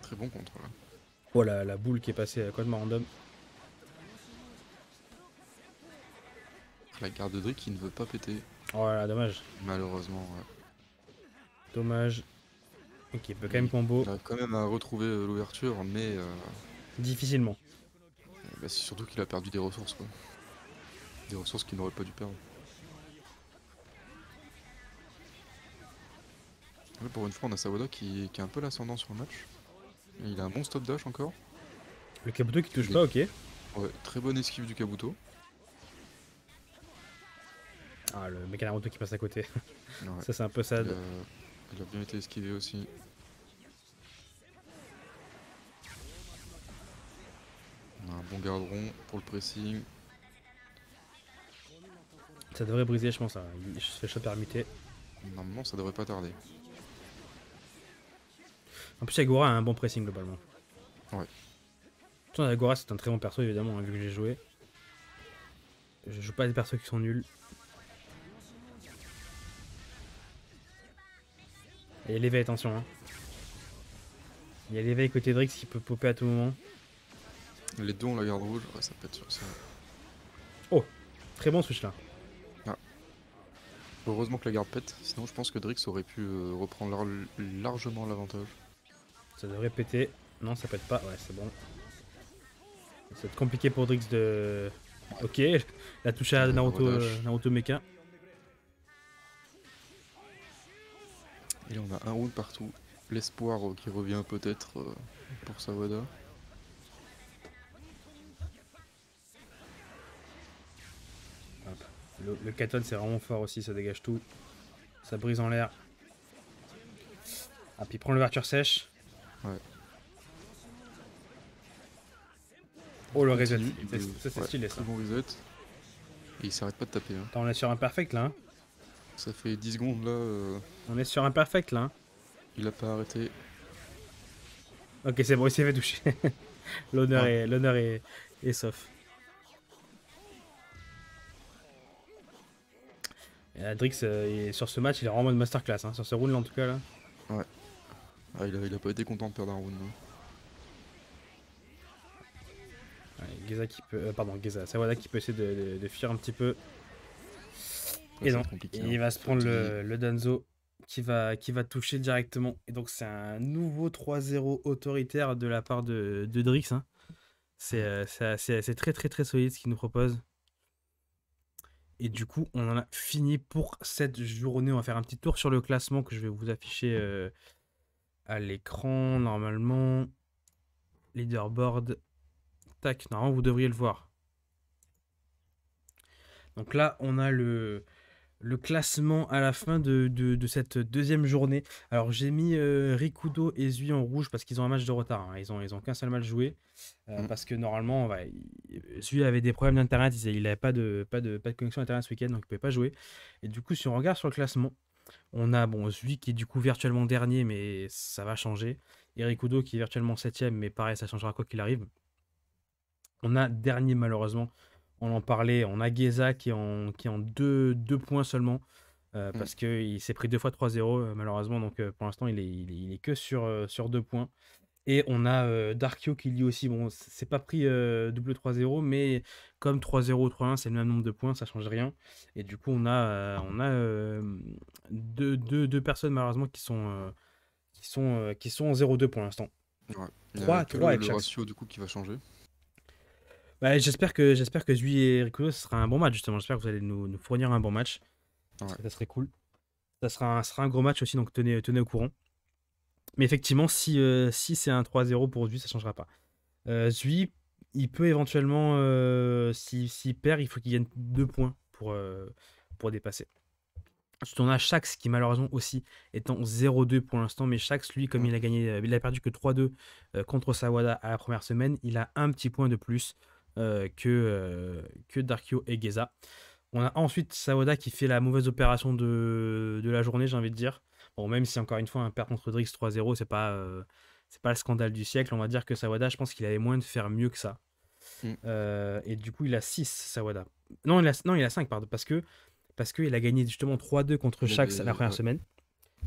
Très bon contre là. Oh la boule qui est passée complètement random. La garde de Drake qui ne veut pas péter. Oh là là, dommage. Malheureusement, ouais. Dommage. Ok, il peut quand même combo. Il a quand même à retrouver l'ouverture, mais Difficilement. bah, c'est surtout qu'il a perdu des ressources quoi. Des ressources qu'il n'aurait pas dû perdre. Ouais, pour une fois, on a Sawada qui a un peu l'ascendant sur le match. Il a un bon stop dash encore. Le Kabuto qui touche Il pas, est- ok. Ouais, très bonne esquive du Kabuto. Ah, le mec Naruto qui passe à côté. Ouais. Ça, c'est un peu Il sad. a bien été esquivé aussi. On a un bon garde-rond pour le pressing. Ça devrait briser, je pense. Hein. Il se fait shot permuté. Normalement, ça devrait pas tarder. En plus, Agora a un bon pressing globalement. Ouais. Agora, c'est un très bon perso, évidemment, hein, vu que j'ai joué. Je joue pas des persos qui sont nuls. Et l'éveil, attention. Hein. Il y a l'éveil côté Drix qui peut popper à tout moment. Les deux ont la garde rouge, ouais, ça peut être sur ça. Oh, très bon switch là. Heureusement que la garde pète, sinon je pense que Drix aurait pu reprendre largement l'avantage. Ça devrait péter. Non, ça pète pas. Ouais, c'est bon. Ça va être compliqué pour Drix de. Ok, la touche à Naruto, Naruto Mecha. Et là on a un round partout. L'espoir qui revient peut-être pour Sawada. Le Katon, c'est vraiment fort aussi, ça dégage tout. Ça brise en l'air. Ah, puis il prend l'ouverture sèche. Ouais. Oh, le reset. Continue, Ça, c'est stylé ça. Très bon reset. Et il s'arrête pas de taper. Hein. Attends, on est sur un perfect là. Hein. Ça fait 10 secondes là. On est sur un perfect là. Hein. Il a pas arrêté. Ok, c'est bon, il s'est fait toucher. L'honneur est sauf. Et là, Drix, sur ce match, il est vraiment en mode masterclass. Hein, sur ce round là en tout cas là. Ouais. Ah, il a pas été content de perdre un round. Hein. Ouais, Geza qui peut. Pardon, Geza. Sawada qui peut essayer de fuir un petit peu. Ouais, Et ça va non, être compliqué, il hein. va se prendre le Danzo qui va toucher directement. Et donc c'est un nouveau 3-0 autoritaire de la part de Drix. Hein. C'est très très très solide ce qu'il nous propose. Et du coup, on en a fini pour cette journée. On va faire un petit tour sur le classement que je vais vous afficher à l'écran normalement. Leaderboard. Tac, normalement vous devriez le voir. Donc là, on a le le classement à la fin de cette deuxième journée. Alors j'ai mis Rikudo et Zui en rouge parce qu'ils ont un match de retard, hein. Ils ont qu'un seul match joué. Mm. Parce que normalement, Zui avait des problèmes d'internet. Il n'avait pas de connexion internet ce week-end, donc il ne pouvait pas jouer. Et du coup, si on regarde sur le classement, on a bon, Zui qui est du coup virtuellement dernier, mais ça va changer. Et Rikudo qui est virtuellement septième, mais pareil, ça changera quoi qu'il arrive. On a dernier malheureusement, on en parlait, on a Geza qui est en deux points seulement, Mm. parce qu'il s'est pris deux fois 3-0 malheureusement, donc pour l'instant il est que sur 2 points. Et on a Darkio qui lui aussi, bon, c'est pas pris double 3-0, mais comme 3-0 ou 3-1, c'est le même nombre de points, ça change rien. Et du coup, on a deux personnes malheureusement qui sont en 0-2 pour l'instant. Ouais. Il n'y a 3 que 3 avec le chaque. ratio du coup qui va changer. Bah, j'espère que Zui et Rikudo, ce sera un bon match, justement. J'espère que vous allez nous fournir un bon match. Ouais. Ça serait cool. Ça sera un gros match aussi, donc tenez au courant. Mais effectivement, si c'est un 3-0 pour Zui, ça ne changera pas. Zui, il peut éventuellement, s'il perd, il faut qu'il gagne 2 points pour dépasser. Ensuite, on a Shax qui malheureusement aussi est en 0-2 pour l'instant, mais Shax, lui, comme Mm. il a perdu que 3-2 contre Sawada à la première semaine, il a un petit point de plus que Darkyo et Geza. On a ensuite Sawada qui fait la mauvaise opération de la journée, j'ai envie de dire. Bon, même si encore une fois, un perd contre Drix 3-0, c'est pas le scandale du siècle. On va dire que Sawada, je pense qu'il avait moyen de faire mieux que ça. Mm. Et du coup, il a 6 Sawada. Non, il a 5, pardon, parce qu'il a gagné justement 3-2 contre Il Shax la avait, première ouais. semaine.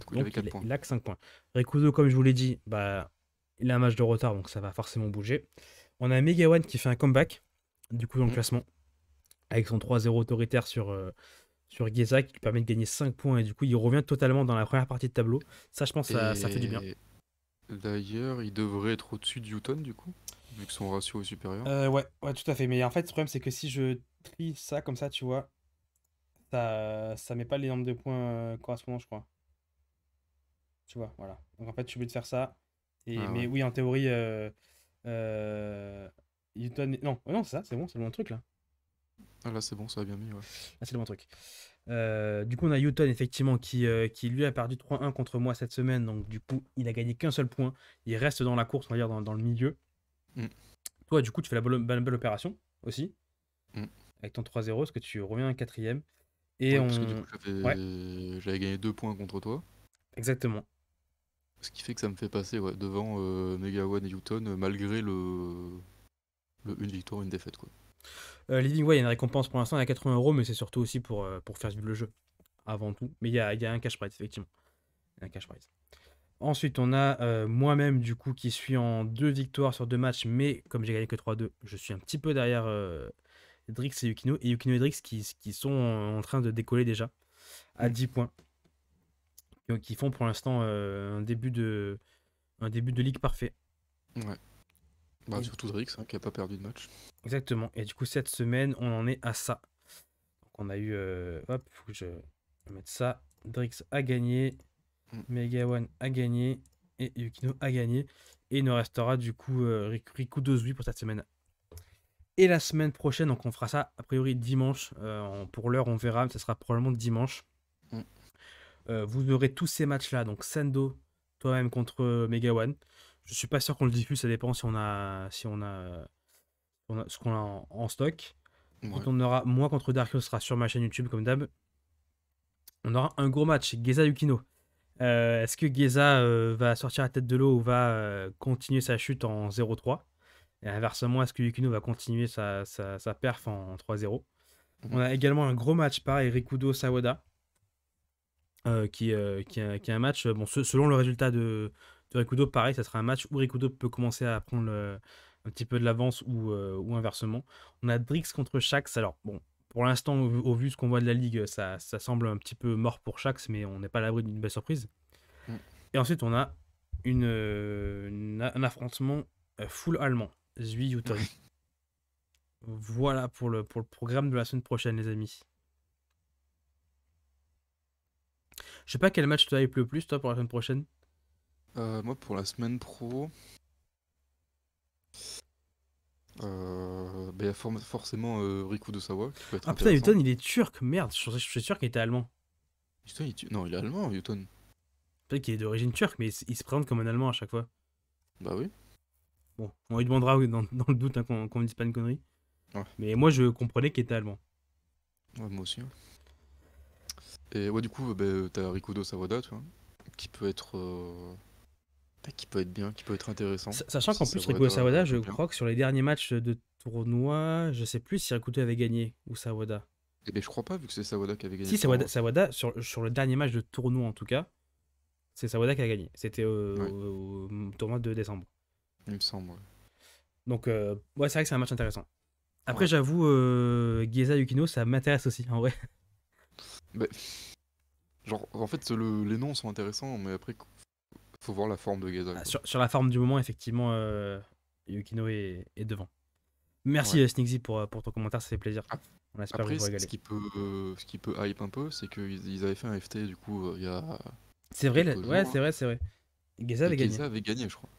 Du coup, il avait Donc, 4 il, points. il a que 5 points. Rikudo, comme je vous l'ai dit, bah, il a un match de retard, donc ça va forcément bouger. On a Megawan qui fait un comeback, du coup, dans le Mm. classement, avec son 3-0 autoritaire sur Geza, qui lui permet de gagner 5 points. Et du coup, il revient totalement dans la première partie de tableau. Ça, je pense, ça fait du bien. Et d'ailleurs, il devrait être au-dessus de Newton du coup, vu que son ratio est supérieur. Ouais, tout à fait. Mais en fait, le problème, c'est que si je trie ça comme ça, tu vois, ça met pas les nombres de points correspondants, je crois. Tu vois, voilà. Donc en fait, je suis obligé de faire ça. Ah Mais ouais. oui, en théorie, euh, Newton. Non, non, c'est bon, c'est le bon truc là. Ah là, c'est bon, ça a bien mis, ouais. Ah, c'est le bon truc. Du coup, on a Newton, effectivement, qui lui a perdu 3-1 contre moi cette semaine. Donc, du coup, il a gagné qu'un seul point. Il reste dans la course, on va dire, dans le milieu. Mm. Toi, du coup, tu fais la belle opération aussi, Mm. avec ton 3-0, parce que tu reviens un quatrième. Et Oui, parce que du coup, on. Ouais, j'avais gagné 2 points contre toi. exactement. Ce qui fait que ça me fait passer ouais, devant Mega One et Newton, malgré une victoire, une défaite, quoi. Living Way, il y a une récompense pour l'instant, il y a 80 euros, mais c'est surtout aussi pour faire vivre le jeu, avant tout. Mais il y a un cash prize, effectivement. Il y a un cash prize. Ensuite, on a moi-même, du coup, qui suis en 2 victoires sur 2 matchs, mais comme j'ai gagné que 3-2, je suis un petit peu derrière Drix et Yukino. Et Yukino et Drix qui sont en train de décoller déjà à Mm. 10 points. Donc, qui font pour l'instant un début de ligue parfait. Ouais. Bah, Et- surtout Drix, hein, qui a pas perdu de match. exactement. Et du coup, cette semaine, on en est à ça. Donc, on a eu. Hop, faut que je mette ça. Drix a gagné. Mm. Mega One a gagné. Et Yukino a gagné. Et il nous restera du coup Riku Dozui pour cette semaine. Et la semaine prochaine, donc on fera ça a priori dimanche. Pour l'heure, on verra, mais ça sera probablement dimanche. Mm. Vous aurez tous ces matchs-là, donc Sendo, toi-même contre Mega One. Je suis pas sûr qu'on le diffuse, ça dépend si on a ce qu'on a en stock. Ouais. Ensuite, on aura moi contre Darkyo, ce sera sur ma chaîne YouTube comme d'hab. On aura un gros match, Geza Yukino. Est-ce que Geza va sortir la tête de l'eau ou va continuer sa chute en 0-3? Et inversement, est-ce que Yukino va continuer sa perf en 3-0? Mm. On a également un gros match, pareil, Rikudo Sawada, qui est un match, bon, selon le résultat de Rikudo, pareil, ça sera un match où Rikudo peut commencer à prendre un petit peu de l'avance ou inversement. On a Drix contre Shax. Alors, bon, pour l'instant, au vu de ce qu'on voit de la ligue, ça semble un petit peu mort pour Shax, mais on n'est pas à l'abri d'une belle surprise. Mm. Et ensuite, on a un affrontement full allemand, Zui Yuton. Voilà pour le programme de la semaine prochaine, les amis. Je sais pas quel match te hype le plus, toi, pour la semaine prochaine. Moi, pour la semaine pro, Bah, y a forcément Riku de Sawa qui peut être Ah putain, intéressant. Newton, il est turc, merde, je suis sûr qu'il était allemand. Putain, non, il est allemand, Newton. Peut-être qu'il est d'origine turque, mais il se présente comme un allemand à chaque fois. Bah oui. Bon, on lui demandera dans le doute hein, qu'on ne dise pas une connerie. Ouais, Mais moi, je comprenais qu'il était allemand. ouais, moi aussi. Ouais. Et ouais, du coup, bah, t'as Rikudo Sawada, tu vois, qui peut être, bah, qui peut être bien, qui peut être intéressant. Sachant Si qu'en plus, Riko Sawada Sawada, je joue bien. crois que sur les derniers matchs de tournoi, je sais plus si Rikuto avait gagné ou Sawada. Et ben je crois pas, vu que c'est Sawada qui avait gagné Si, le tournoi. Sawada sur le dernier match de tournoi en tout cas, c'est Sawada qui a gagné. C'était Ouais, au tournoi de décembre. il me semble. Ouais. Donc, ouais, c'est vrai que c'est un match intéressant. Après, Ouais. j'avoue, Geza Yukino, ça m'intéresse aussi, en vrai. Bah, genre, en fait, les noms sont intéressants, mais après, faut voir la forme de Geza, Ah, quoi. sur la forme du moment, effectivement, Yukino est devant. Merci, Ouais. Sneaksy, pour ton commentaire, ça fait plaisir. Ap- On espère Après, vous régaler. ce qui peut hype un peu, c'est qu'ils avaient fait un FT, du coup, il y a C'est vrai, quelques ouais, jours, c'est là, vrai, c'est vrai. Geza et avait gagné. Geza avait gagné, je crois.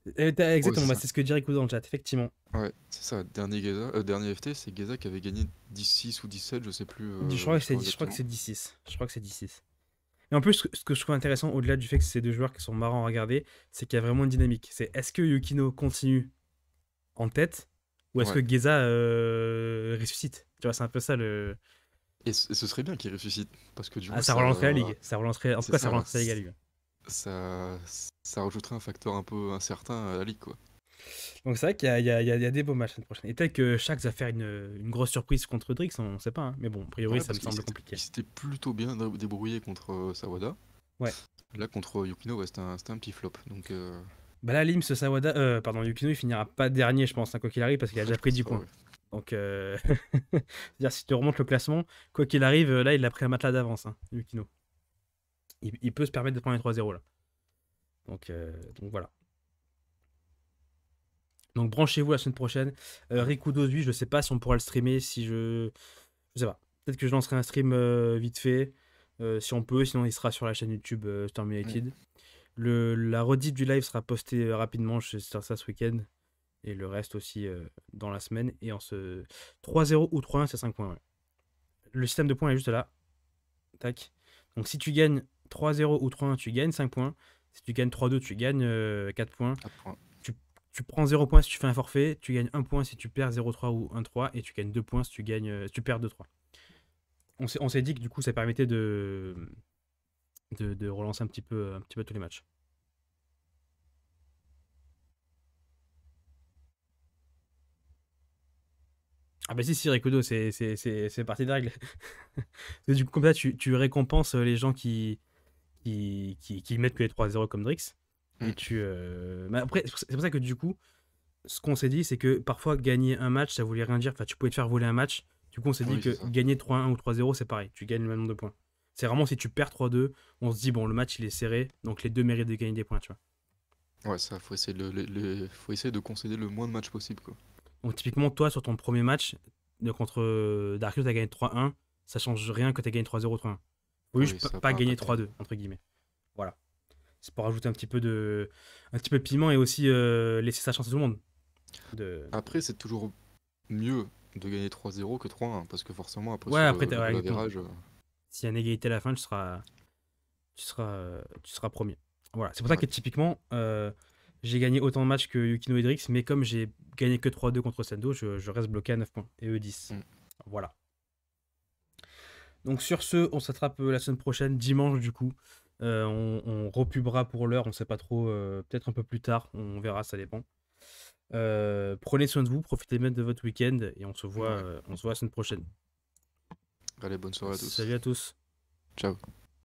Ouais, Exactement, c'est bah, ça. c'est ce que dit Riku dans le chat, effectivement. Ouais, c'est ça. Dernier FT, c'est Geza qui avait gagné 10-6 ou 17, je sais plus, Je crois je crois que exactement. c'est 10-6. Je crois que c'est 10-6. Et en plus, ce que je trouve intéressant, au-delà du fait que c'est deux joueurs qui sont marrants à regarder, c'est qu'il y a vraiment une dynamique. C'est est-ce que Yukino continue en tête ou est-ce Ouais. que Geza ressuscite. Tu vois, c'est un peu ça le. Et ce serait bien qu'il ressuscite, parce que du Ah, coup, ça relancerait la ligue. Ça relancerait. En tout c'est cas, ça ça, relancerait la ligue. ça, ça rajouterait un facteur un peu incertain à la ligue, quoi. Donc c'est vrai qu'il y a des beaux matchs la semaine prochaine. Et peut-être que Shaq va faire une grosse surprise contre Drix, on ne sait pas. Hein. Mais bon, a priori, Ouais, ça me parce qu'il semble compliqué. s'était plutôt bien débrouillé contre Sawada. Ouais. Là, contre Yukino, ouais, c'était un petit flop. Donc, Bah là, Lim, ce Sawada, pardon, Yukino, il finira pas dernier, je pense, hein, quoi qu'il arrive, parce qu'il a ouais, déjà je pris pense 10 pas, points. ouais. Donc, c'est-à-dire, si tu remontes le classement, quoi qu'il arrive, là, il a pris un matelas d'avance, hein, Yukino. Il peut se permettre de prendre les 3-0 là. Donc voilà. Donc branchez-vous la semaine prochaine. Ouais. Riku 8, je sais pas si on pourra le streamer, si je. Je sais pas. Peut-être que je lancerai un stream vite fait, si on peut, sinon il sera sur la chaîne YouTube Storm Mm. United. La rediff du live sera postée rapidement, je vais faire ça ce week-end. Et le reste aussi dans la semaine. Et en ce 3-0 ou 3-1, c'est 5 points. Ouais. Le système de points est juste là. Tac. Donc si tu gagnes 3-0 ou 3-1, tu gagnes 5 points. Si tu gagnes 3-2, tu gagnes 4 points. 4 points. Tu prends 0 points si tu fais un forfait. Tu gagnes 1 point si tu perds 0-3 ou 1-3. Et tu gagnes 2 points si tu perds 2-3. On s'est dit que du coup, ça permettait de relancer un petit peu tous les matchs. Ah bah si, Rikudo, c'est partie des règles. Du coup, comme ça, tu récompenses les gens qui mettent que les 3-0 comme Drix. Et Mm. mais après, c'est pour ça que du coup, ce qu'on s'est dit, c'est que parfois, gagner un match, ça voulait rien dire. Enfin, tu pouvais te faire voler un match. Du coup, on s'est dit Oui, c'est que ça. gagner 3-1 ou 3-0, c'est pareil. Tu gagnes le même nombre de points. C'est vraiment si tu perds 3-2, on se dit, bon, le match, il est serré. Donc les deux méritent de gagner des points, tu vois. Ouais, ça, faut essayer faut essayer de concéder le moins de matchs possible, quoi. Donc typiquement, toi, sur ton premier match contre Darkios, tu as gagné 3-1. Ça change rien que tu as gagné 3-0, 3-1. Faut Oui, juste ça va pas pas gagner impacter. 3-2, entre guillemets. Voilà. C'est pour rajouter un petit peu de piment et aussi laisser sa chance à tout le monde. De... Après, c'est toujours mieux de gagner 3-0 que 3-1, parce que forcément, après, Ouais, sur après, le ouais, goal exactement. average, S'il y a une égalité à la fin, tu seras premier. Voilà. C'est pour ça ouais. que typiquement, j'ai gagné autant de matchs que Yukino et Drix, mais comme j'ai gagné que 3-2 contre Sendo, je reste bloqué à 9 points. Et eux 10. Mm. Voilà. Donc sur ce, on s'attrape la semaine prochaine, dimanche du coup. On repubera pour l'heure, on sait pas trop, peut-être un peu plus tard, on verra, ça dépend. Prenez soin de vous, profitez bien de votre week-end et Ouais. on se voit la semaine prochaine. Allez, bonne soirée à tous. Salut à tous. Ciao.